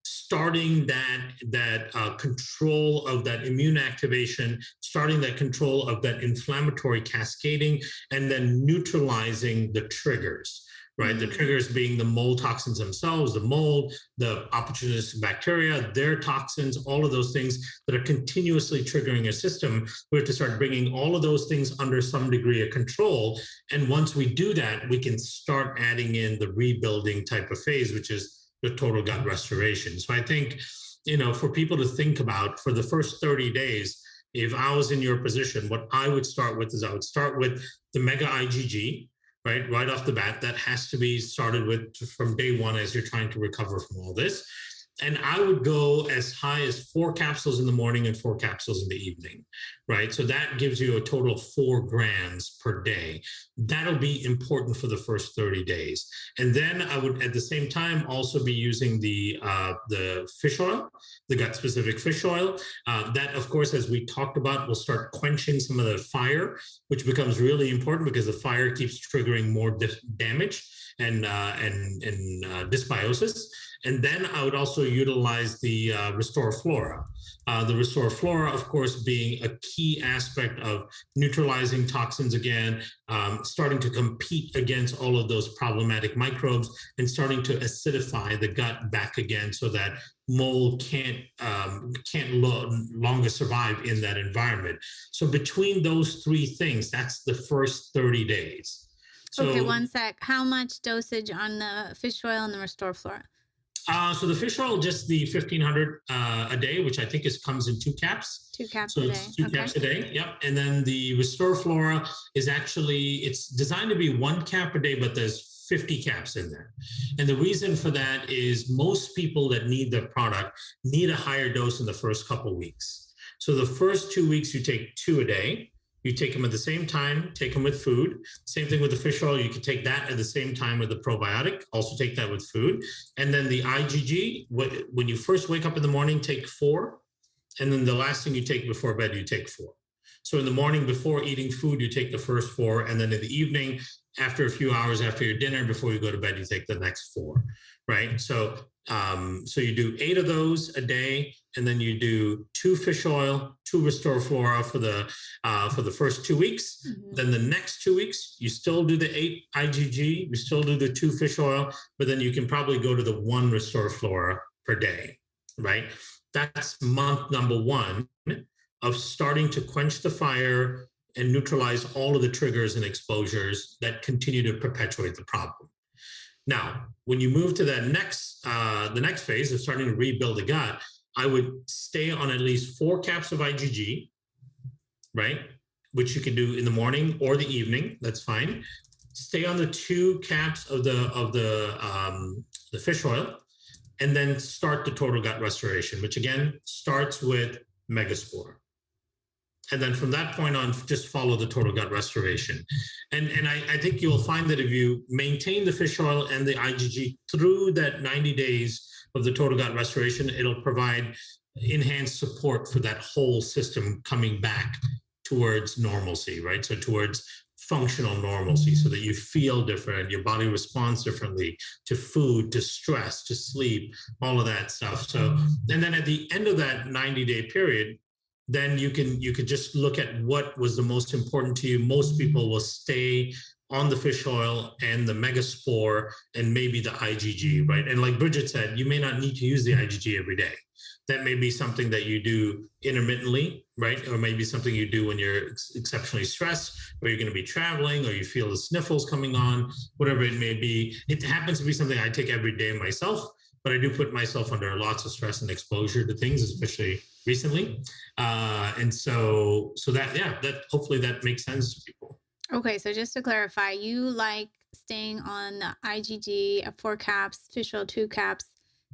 starting that control of that immune activation, starting that control of that inflammatory cascading, and then neutralizing the triggers. Right, the triggers being the mold toxins themselves, the mold, the opportunistic bacteria, their toxins, all of those things that are continuously triggering your system. We have to start bringing all of those things under some degree of control. And once we do that, we can start adding in the rebuilding type of phase, which is the total gut restoration. So I think, for people to think about for the first 30 days, if I was in your position, what I would start with is I would start with the Mega IgG. right? Right off the bat, that has to be started with from day one as you're trying to recover from all this. And I would go as high as 4 capsules in the morning and 4 capsules in the evening, right? So that gives you a total of 4 grams per day. That'll be important for the first 30 days. And then I would, at the same time, also be using the fish oil, the gut-specific fish oil. That, of course, as we talked about, will start quenching some of the fire, which becomes really important because the fire keeps triggering more damage and dysbiosis. And then I would also utilize the Restore Flora. The Restore Flora, of course, being a key aspect of neutralizing toxins again, starting to compete against all of those problematic microbes and starting to acidify the gut back again so that mold can't longer survive in that environment. So between those 3 things, that's the first 30 days. So,
okay, one sec. How much dosage on the fish oil and the Restore Flora?
So the fish oil, just the 1,500 a day, which I think comes in 2 caps.
2 caps
So
a day.
it's 2 caps a day. Yep. And then the Restore Flora is actually, it's designed to be 1 cap a day, but there's 50 caps in there. And the reason for that is most people that need the product need a higher dose in the first couple of weeks. So the first 2 weeks, you take 2 a day. You take them at the same time, take them with food. Same thing with the fish oil. You can take that at the same time with the probiotic. Also take that with food. And then the IgG, when you first wake up in the morning, take 4. And then the last thing you take before bed, you take 4. So in the morning before eating food, you take the first 4. And then in the evening, after a few hours after your dinner, before you go to bed, you take the next 4, right? So you do 8 of those a day, and then you do 2 fish oil, 2 Restore Flora for the first 2 weeks. Mm-hmm. Then the next 2 weeks, you still do the 8 IgG, you still do the 2 fish oil, but then you can probably go to the 1 Restore Flora per day, right? That's month number 1 of starting to quench the fire and neutralize all of the triggers and exposures that continue to perpetuate the problem. Now, when you move to that the next phase of starting to rebuild the gut, I would stay on at least 4 caps of IgG, right? Which you can do in the morning or the evening. That's fine. Stay on the 2 caps of the fish oil, and then start the total gut restoration, which again starts with Megaspore. And then from that point on, just follow the total gut restoration. And I think you'll find that if you maintain the fish oil and the IgG through that 90 days of the total gut restoration, it'll provide enhanced support for that whole system coming back towards normalcy, right? So towards functional normalcy, so that you feel different, your body responds differently to food, to stress, to sleep, all of that stuff. So, and then at the end of that 90-day period, then you could just look at what was the most important to you. Most people will stay on the fish oil and the Megaspore and maybe the IgG, right? And like Bridget said, you may not need to use the IgG every day. That may be something that you do intermittently, right? Or maybe something you do when you're exceptionally stressed, or you're going to be traveling, or you feel the sniffles coming on, whatever it may be. It happens to be something I take every day myself, but I do put myself under lots of stress and exposure to things, especially recently. And so that hopefully that makes sense to people.
Okay, so just to clarify, you like staying on the IgG at 4 caps, fish oil 2 caps,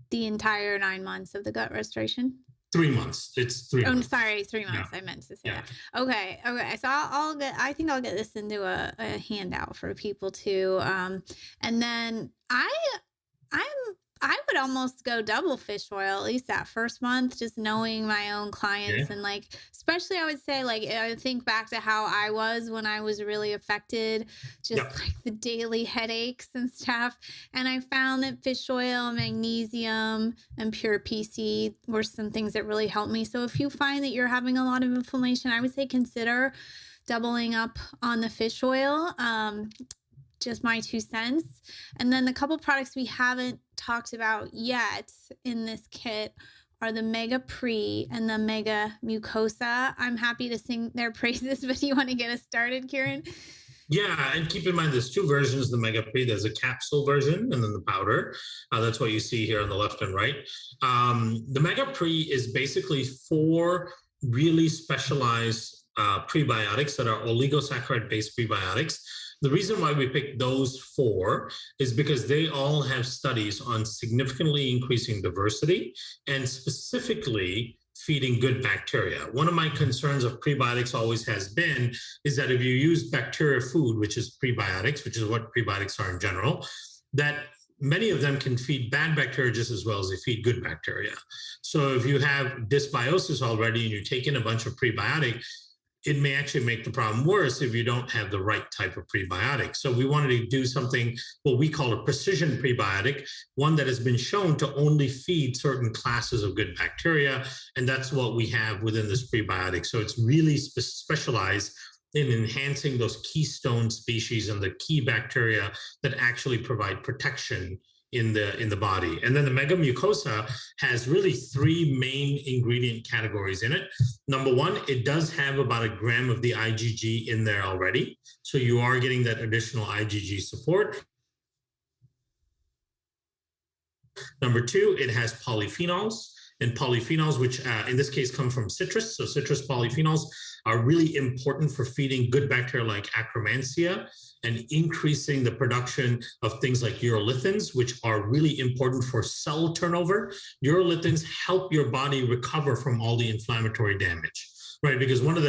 the entire 9 months of the gut restoration?
3 months. It's 3 months.
Oh, sorry, 3 months. Yeah. I meant to say that. Okay. So I think I'll get this into a handout for people too. And then I would almost go double fish oil, at least that first month, just knowing my own clients. Yeah. And like, especially I would say, like, I think back to how I was when I was really affected, just like the daily headaches and stuff. And I found that fish oil, magnesium, and pure PC were some things that really helped me. So if you find that you're having a lot of inflammation, I would say consider doubling up on the fish oil. Just my 2 cents. And then the couple products we haven't talked about yet in this kit are the Mega Pre and the Mega Mucosa. I'm happy to sing their praises, but do you want to get us started, Kiran?
Yeah, and keep in mind there's 2 versions of the Mega Pre. There's a capsule version and then the powder. That's what you see here on the left and right. The Mega Pre is basically 4 really specialized prebiotics that are oligosaccharide-based prebiotics The reason why we picked those four is because they all have studies on significantly increasing diversity and specifically feeding good bacteria. One of my concerns of prebiotics always has been is that if you use bacteria food, which is prebiotics, which is what prebiotics are in general, that many of them can feed bad bacteria just as well as they feed good bacteria. So if you have dysbiosis already and you take in a bunch of prebiotic, it may actually make the problem worse if you don't have the right type of prebiotic. So we wanted to do something, what we call a precision prebiotic, one that has been shown to only feed certain classes of good bacteria. And that's what we have within this prebiotic. So it's really specialized in enhancing those keystone species and the key bacteria that actually provide protection in the body. And then the mega mucosa has really three main ingredient categories in it. Number one, it does have about a gram of the IgG in there already. So you are getting that additional IgG support. Number two, it has polyphenols. And polyphenols, which in this case come from citrus. So citrus polyphenols are really important for feeding good bacteria like Akkermansia and increasing the production of things like urolithins, which are really important for cell turnover. Urolithins help your body recover from all the inflammatory damage, right? Because one of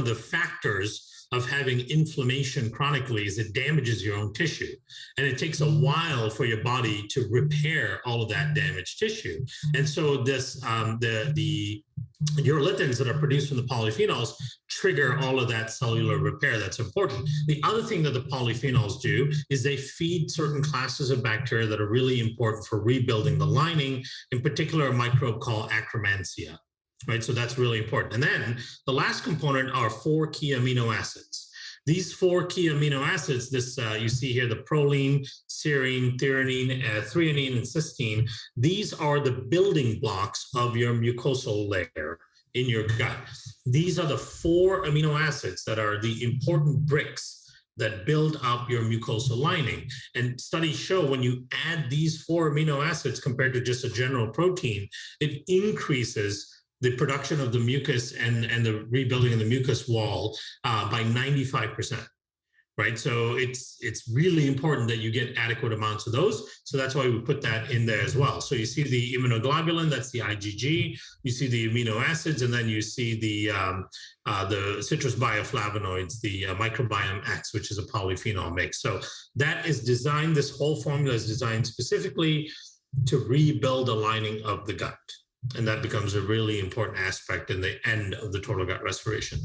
the factors of having inflammation chronically is it damages your own tissue. And it takes a while for your body to repair all of that damaged tissue. And so the urolithins that are produced from the polyphenols trigger all of that cellular repair that's important. The other thing that the polyphenols do is they feed certain classes of bacteria that are really important for rebuilding the lining, in particular a microbe called Akkermansia. Right, so that's really important. And then the last component are 4 key amino acids. These 4 key amino acids, you see here the proline, serine, threonine, threonine, and cysteine. These are the building blocks of your mucosal layer in your gut. These are the 4 amino acids that are the important bricks that build up your mucosal lining. And studies show when you add these 4 amino acids compared to just a general protein, it increases the production of the mucus and the rebuilding of the mucus wall by 95%, right? So it's really important that you get adequate amounts of those. So that's why we put that in there as well. So you see the immunoglobulin, that's the IgG. You see the amino acids, and then you see the citrus bioflavonoids, the Microbiome X, which is a polyphenol mix. So that is designed, this whole formula is designed specifically to rebuild the lining of the gut. And that becomes a really important aspect in the end of the total gut restoration.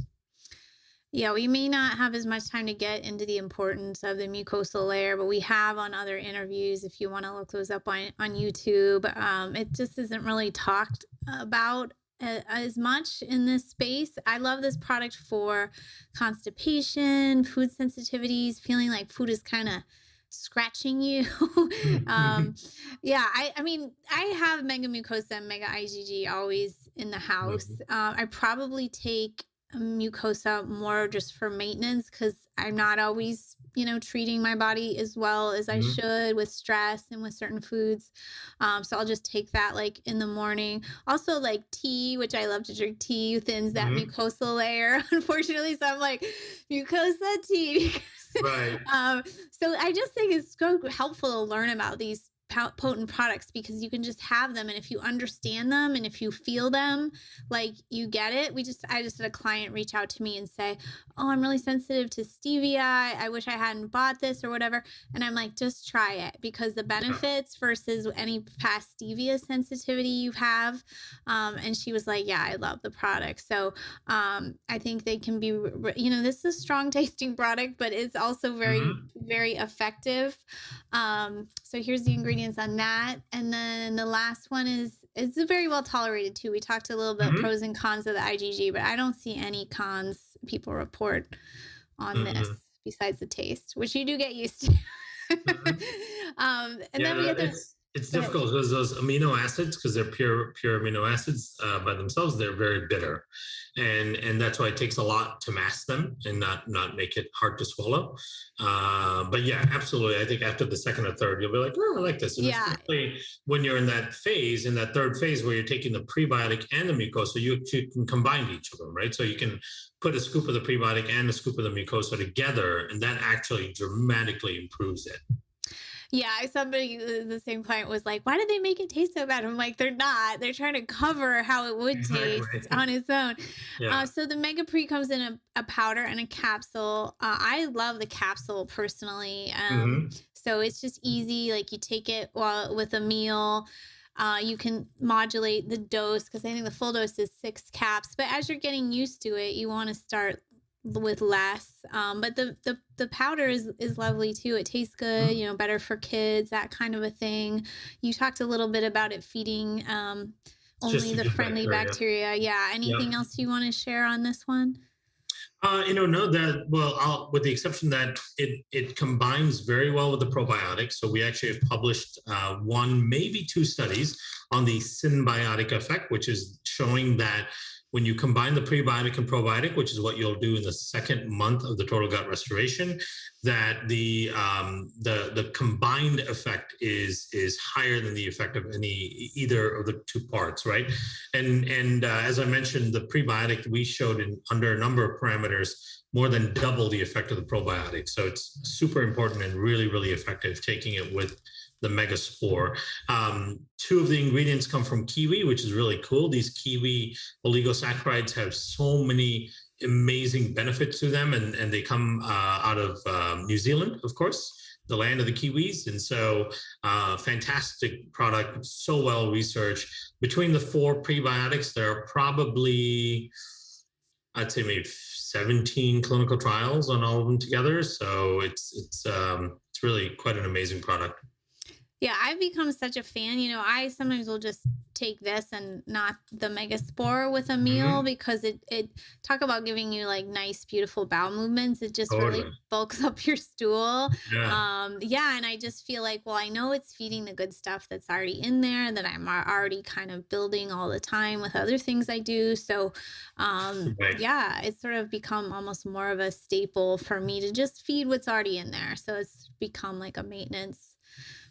Yeah, we may not have as much time to get into the importance of the mucosal layer, but we have on other interviews. If you want to look those up on YouTube, it just isn't really talked about as much in this space. I love this product for constipation, food sensitivities, feeling like food is kind of scratching you. um yeah, I mean, I have mega mucosa and mega IgG always in the house. I probably take mucosa more just for maintenance because I'm not always, treating my body as well as I
Mhm.
should with stress and with certain foods. So I'll just take that like in the morning. Also, like tea, which I love to drink tea, thins that
Mhm.
mucosal layer, unfortunately. So I'm like, mucosa tea.
Right.
um, so I just think it's so helpful to learn about these potent products because you can just have them, and if you understand them and if you feel them, like you get it. I just had a client reach out to me and say, oh, I'm really sensitive to stevia, I wish I hadn't bought this or whatever. And I'm like, just try it, because the
Yeah.
benefits versus any past stevia sensitivity you have. And she was like, yeah, I love the product. So I think they can be, this is a strong tasting product, but it's also very,
Mhm.
very effective. So here's the ingredients on that. And then the last one is it's very well tolerated too. We talked a little bit
Mhm.
pros and cons of the IgG, but I don't see any cons people report on this
Mhm.
besides the taste, which you do get used to.
Mhm.
And
Yeah,
then we get the
It's
Go ahead.
difficult because those amino acids, because they're pure amino acids by themselves, they're very bitter, and that's why it takes a lot to mask them and not make it hard to swallow. But yeah, absolutely. I think after the second or third, you'll be like, oh, I like this, and
Yeah.
especially when you're in that phase, in that third phase where you're taking the prebiotic and the mucosa, you can combine each of them, right? So you can put a scoop of the prebiotic and a scoop of the mucosa together, and that actually dramatically improves it.
Yeah, somebody, the same client was like, "Why did they make it taste so bad?" I'm like, "They're not. They're trying to cover how it would taste
Exactly.
on its own."
Yeah.
So the Mega Pre comes in a powder and a capsule. I love the capsule personally.
Hmm.
So it's just easy. Like you take it while with a meal. You can modulate the dose because I think the full dose is 6 caps. But as you're getting used to it, you want to start with less. But the powder is lovely too. It tastes good, better for kids, that kind of a thing. You talked a little bit about it feeding
It's just
only
a
the
good
friendly
bacteria.
bacteria. Yeah.
Yep.
Anything else you want to share on this one?
No, that well, with the exception that it combines very well with the probiotics. So we actually have published one, maybe two studies on the symbiotic effect, which is showing that when you combine the prebiotic and probiotic, which is what you'll do in the second month of the total gut restoration, that the combined effect is higher than the effect of either of the two parts, right? And as I mentioned, the prebiotic we showed in under a number of parameters more than double the effect of the probiotic. So it's super important and really, really effective taking it with the Megaspore. Two of the ingredients come from kiwi, which is really cool. These kiwi oligosaccharides have so many amazing benefits to them, and they come out of New Zealand, of course, the land of the Kiwis. And so, fantastic product, so well researched. Between the 4 prebiotics, there are probably, I'd say, maybe 17 clinical trials on all of them together. So it's really quite an amazing product.
Yeah, I've become such a fan. I sometimes will just take this and not the Megaspore with a meal
Mm-hmm.
because it talk about giving you like nice, beautiful bowel movements. It just really
Totally.
bulks up your stool.
Yeah.
Yeah, and I just feel like, well, I know it's feeding the good stuff that's already in there that I'm already kind of building all the time with other things I do. So,
Right.
yeah, it's sort of become almost more of a staple for me to just feed what's already in there. So it's become like a maintenance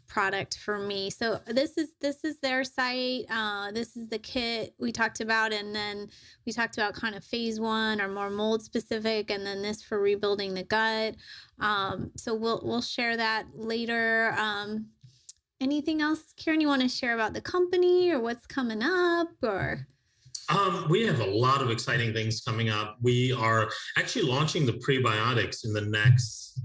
product for me. So this is their site. This is the kit we talked about, and then we talked about kind of phase 1 or more mold specific, and then this for rebuilding the gut. So we'll share that later. Anything else, Karen, you want to share about the company or what's coming up or?
We have a lot of exciting things coming up. We are actually launching the prebiotics in the next,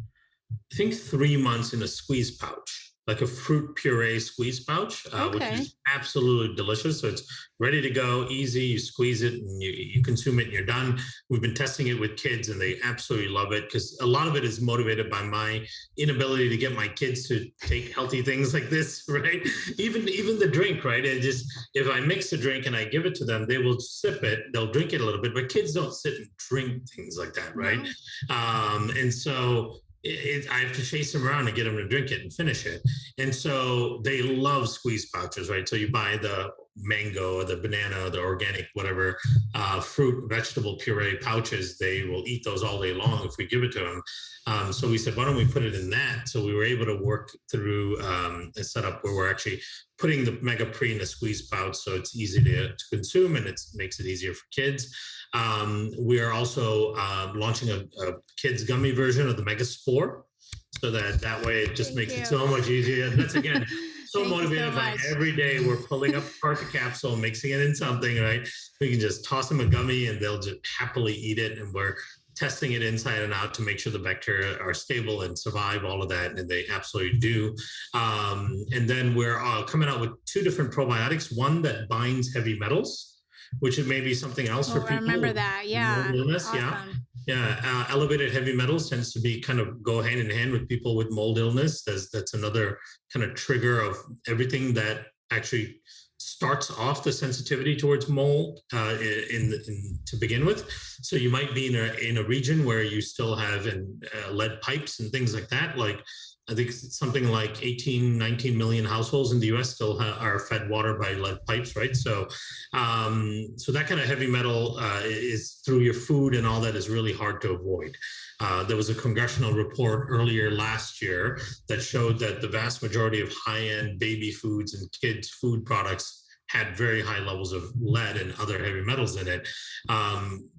I think, 3 months in a squeeze pouch, like a fruit puree squeeze pouch, which
Okay.
is absolutely delicious. So it's ready to go, easy. You squeeze it and you consume it and you're done. We've been testing it with kids and they absolutely love it because a lot of it is motivated by my inability to get my kids to take healthy things like this, right? Even the drink, right? And just if I mix a drink and I give it to them, they will sip it, they'll drink it a little bit, but kids don't sit and drink things like that, right?
No.
And so I have to chase them around to get them to drink it and finish it. And so they love squeeze pouches, right? So you buy the mango or the banana, the organic, whatever fruit, vegetable puree pouches. They will eat those all day long if we give it to them. So we said, why don't we put it in that? So we were able to work through a setup where we're actually putting the Mega Pre in a squeeze pouch so it's easy to consume and it makes it easier for kids. We are also launching a kids gummy version of the Megaspore, so that way it just
Thank
makes it
you.
so much easier. And that's again so
Thank you so
motivated by
much.
every day we're pulling up part of the capsule, mixing it in something, right? We can just toss them a gummy and they'll just happily eat it. And we're testing it inside and out to make sure the bacteria are stable and survive all of that, and they absolutely do. And then we're coming out with 2 different probiotics, one that binds heavy metals, which is maybe something else for
Oh, I
people
remember
with
that.
mold
Yeah.
illness. Yeah.
Awesome.
Yeah. Elevated heavy metals tends to be kind of go hand in hand with people with mold illness. That's another kind of trigger of everything that actually starts off the sensitivity towards mold to begin with. So you might be in a region where you still have lead pipes and things like that. Like I think something like 18, 19 million households in the US still are fed water by lead pipes, right? So that kind of heavy metal is through your food and all that is really hard to avoid. There was a congressional report earlier last year that showed that the vast majority of high-end baby foods and kids' food products had very high levels of lead and other heavy metals in it.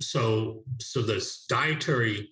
So this dietary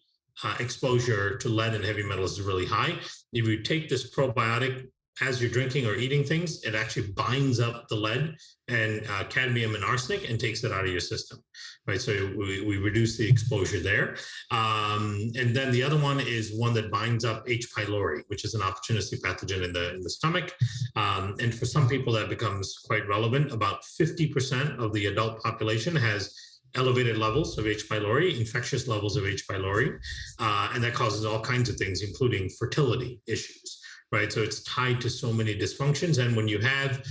exposure to lead and heavy metals is really high. If you take this probiotic as you're drinking or eating things, it actually binds up the lead and cadmium and arsenic and takes it out of your system, right? So we reduce the exposure there. And then the other one is one that binds up H. pylori, which is an opportunistic pathogen in the stomach. And for some people that becomes quite relevant. About 50% of the adult population has elevated levels of H. pylori, infectious levels of H. pylori, and that causes all kinds of things, including fertility issues, right? So it's tied to so many dysfunctions. And when you have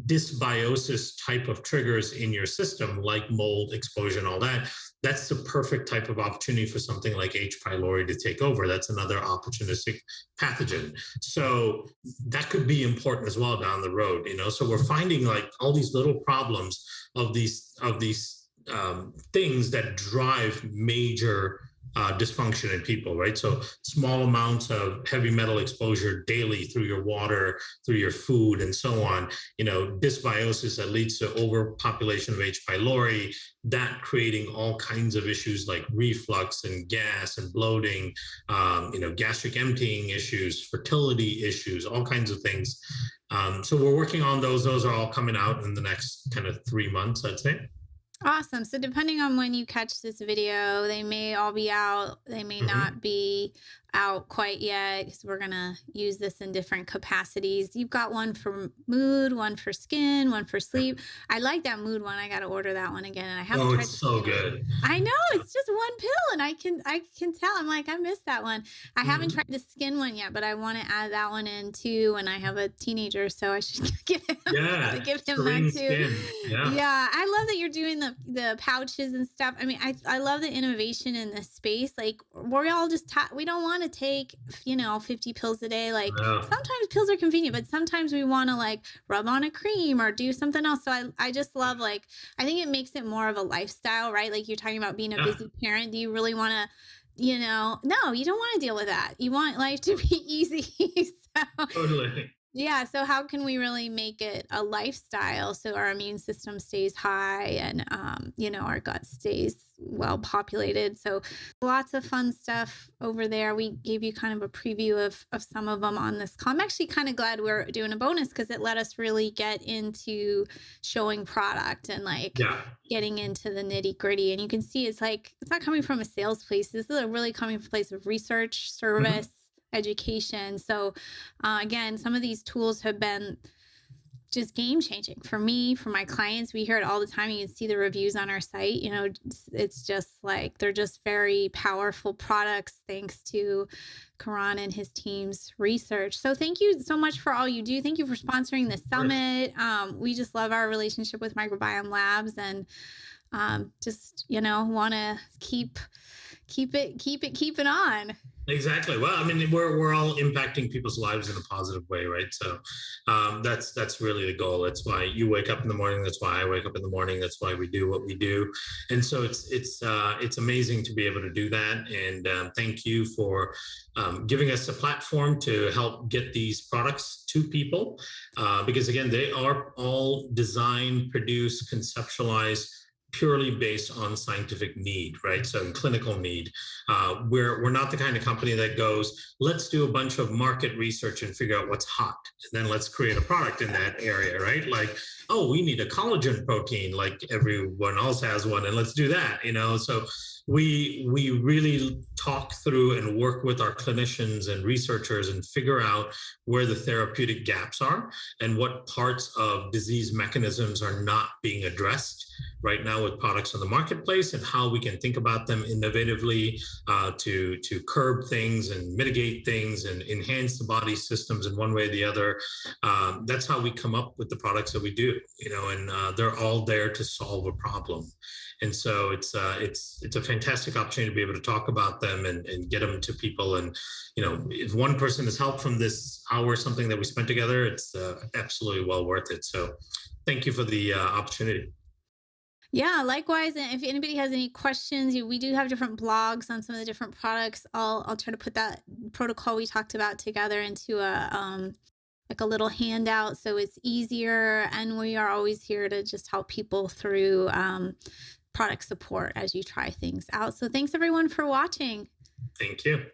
dysbiosis type of triggers in your system, like mold exposure and all that, that's the perfect type of opportunity for something like H. pylori to take over. That's another opportunistic pathogen. So that could be important as well down the road, you know? So we're finding like all these little problems of these things that drive major dysfunction in people, right? So small amounts of heavy metal exposure daily through your water, through your food, and so on. You know, dysbiosis that leads to overpopulation of H. pylori, that creating all kinds of issues like reflux and gas and bloating, gastric emptying issues, fertility issues, all kinds of things. So we're working on those. Those are all coming out in the next kind of 3 months, I'd say.
Awesome. So depending on when you catch this video, they may all be out. They may
Mm-hmm.
not be out quite yet because we're going to use this in different capacities. You've got one for mood, one for skin, one for sleep. I like that mood one. I got to order that one again. And I haven't
Oh,
tried
it's
the
so
skin one.
good.
I know it's just one pill and I can tell. I'm like, I missed that one. I haven't
Mm-hmm.
tried the skin one yet, but I want to add that one in too. And I have a teenager, so I should
Yeah,
give him that
serene
too.
skin. Yeah.
Yeah, I love that you're doing the pouches and stuff. I mean, I love the innovation in this space. Like we're all just we don't want to take 50 pills a day. Like
Yeah.
sometimes pills are convenient, but sometimes we want to like rub on a cream or do something else. So I just love like I think it makes it more of a lifestyle, right? Like you're talking about being a
Yeah.
busy parent. Do you really want to no, you don't want to deal with that. You want life to be easy. So
Totally.
yeah, so how can we really make it a lifestyle so our immune system stays high and our gut stays well populated? So lots of fun stuff over there. We gave you kind of a preview of some of them on this call. I'm actually kind of glad we're doing a bonus because it let us really get into showing product and like
Yeah.
getting into the nitty gritty. And you can see it's like it's not coming from a sales place. This is a really coming from a place of research,
Mhm.
service, education. So again, some of these tools have been just game changing for me, for my clients. We hear it all the time. You can see the reviews on our site. It's just like they're just very powerful products thanks to Karan and his team's research. So thank you so much for all you do. Thank you for sponsoring the
Of course.
summit. We just love our relationship with Microbiome Labs and just want to keep it on.
Exactly. Well, I mean, we're all impacting people's lives in a positive way, right? So that's really the goal. That's why you wake up in the morning. That's why I wake up in the morning. That's why we do what we do. And so it's amazing to be able to do that. And thank you for giving us a platform to help get these products to people, because again, they are all designed, produced, conceptualized purely based on scientific need, right? So clinical need. We're not the kind of company that goes, let's do a bunch of market research and figure out what's hot, and then let's create a product in that area, right? Like, oh, we need a collagen protein, like everyone else has one, and let's do that. So we really talk through and work with our clinicians and researchers and figure out where the therapeutic gaps are and what parts of disease mechanisms are not being addressed right now with products on the marketplace, and how we can think about them innovatively to curb things and mitigate things and enhance the body systems in one way or the other. That's how we come up with the products that we do, and they're all there to solve a problem. And so it's a fantastic opportunity to be able to talk about them and get them to people. And, if one person has helped from this hour, something that we spent together, it's absolutely well worth it. So thank you for the opportunity.
Yeah, likewise. And if anybody has any questions, we do have different blogs on some of the different products. I'll try to put that protocol we talked about together into a like a little handout so it's easier. And we are always here to just help people through product support as you try things out. So thanks everyone for watching.
Thank you.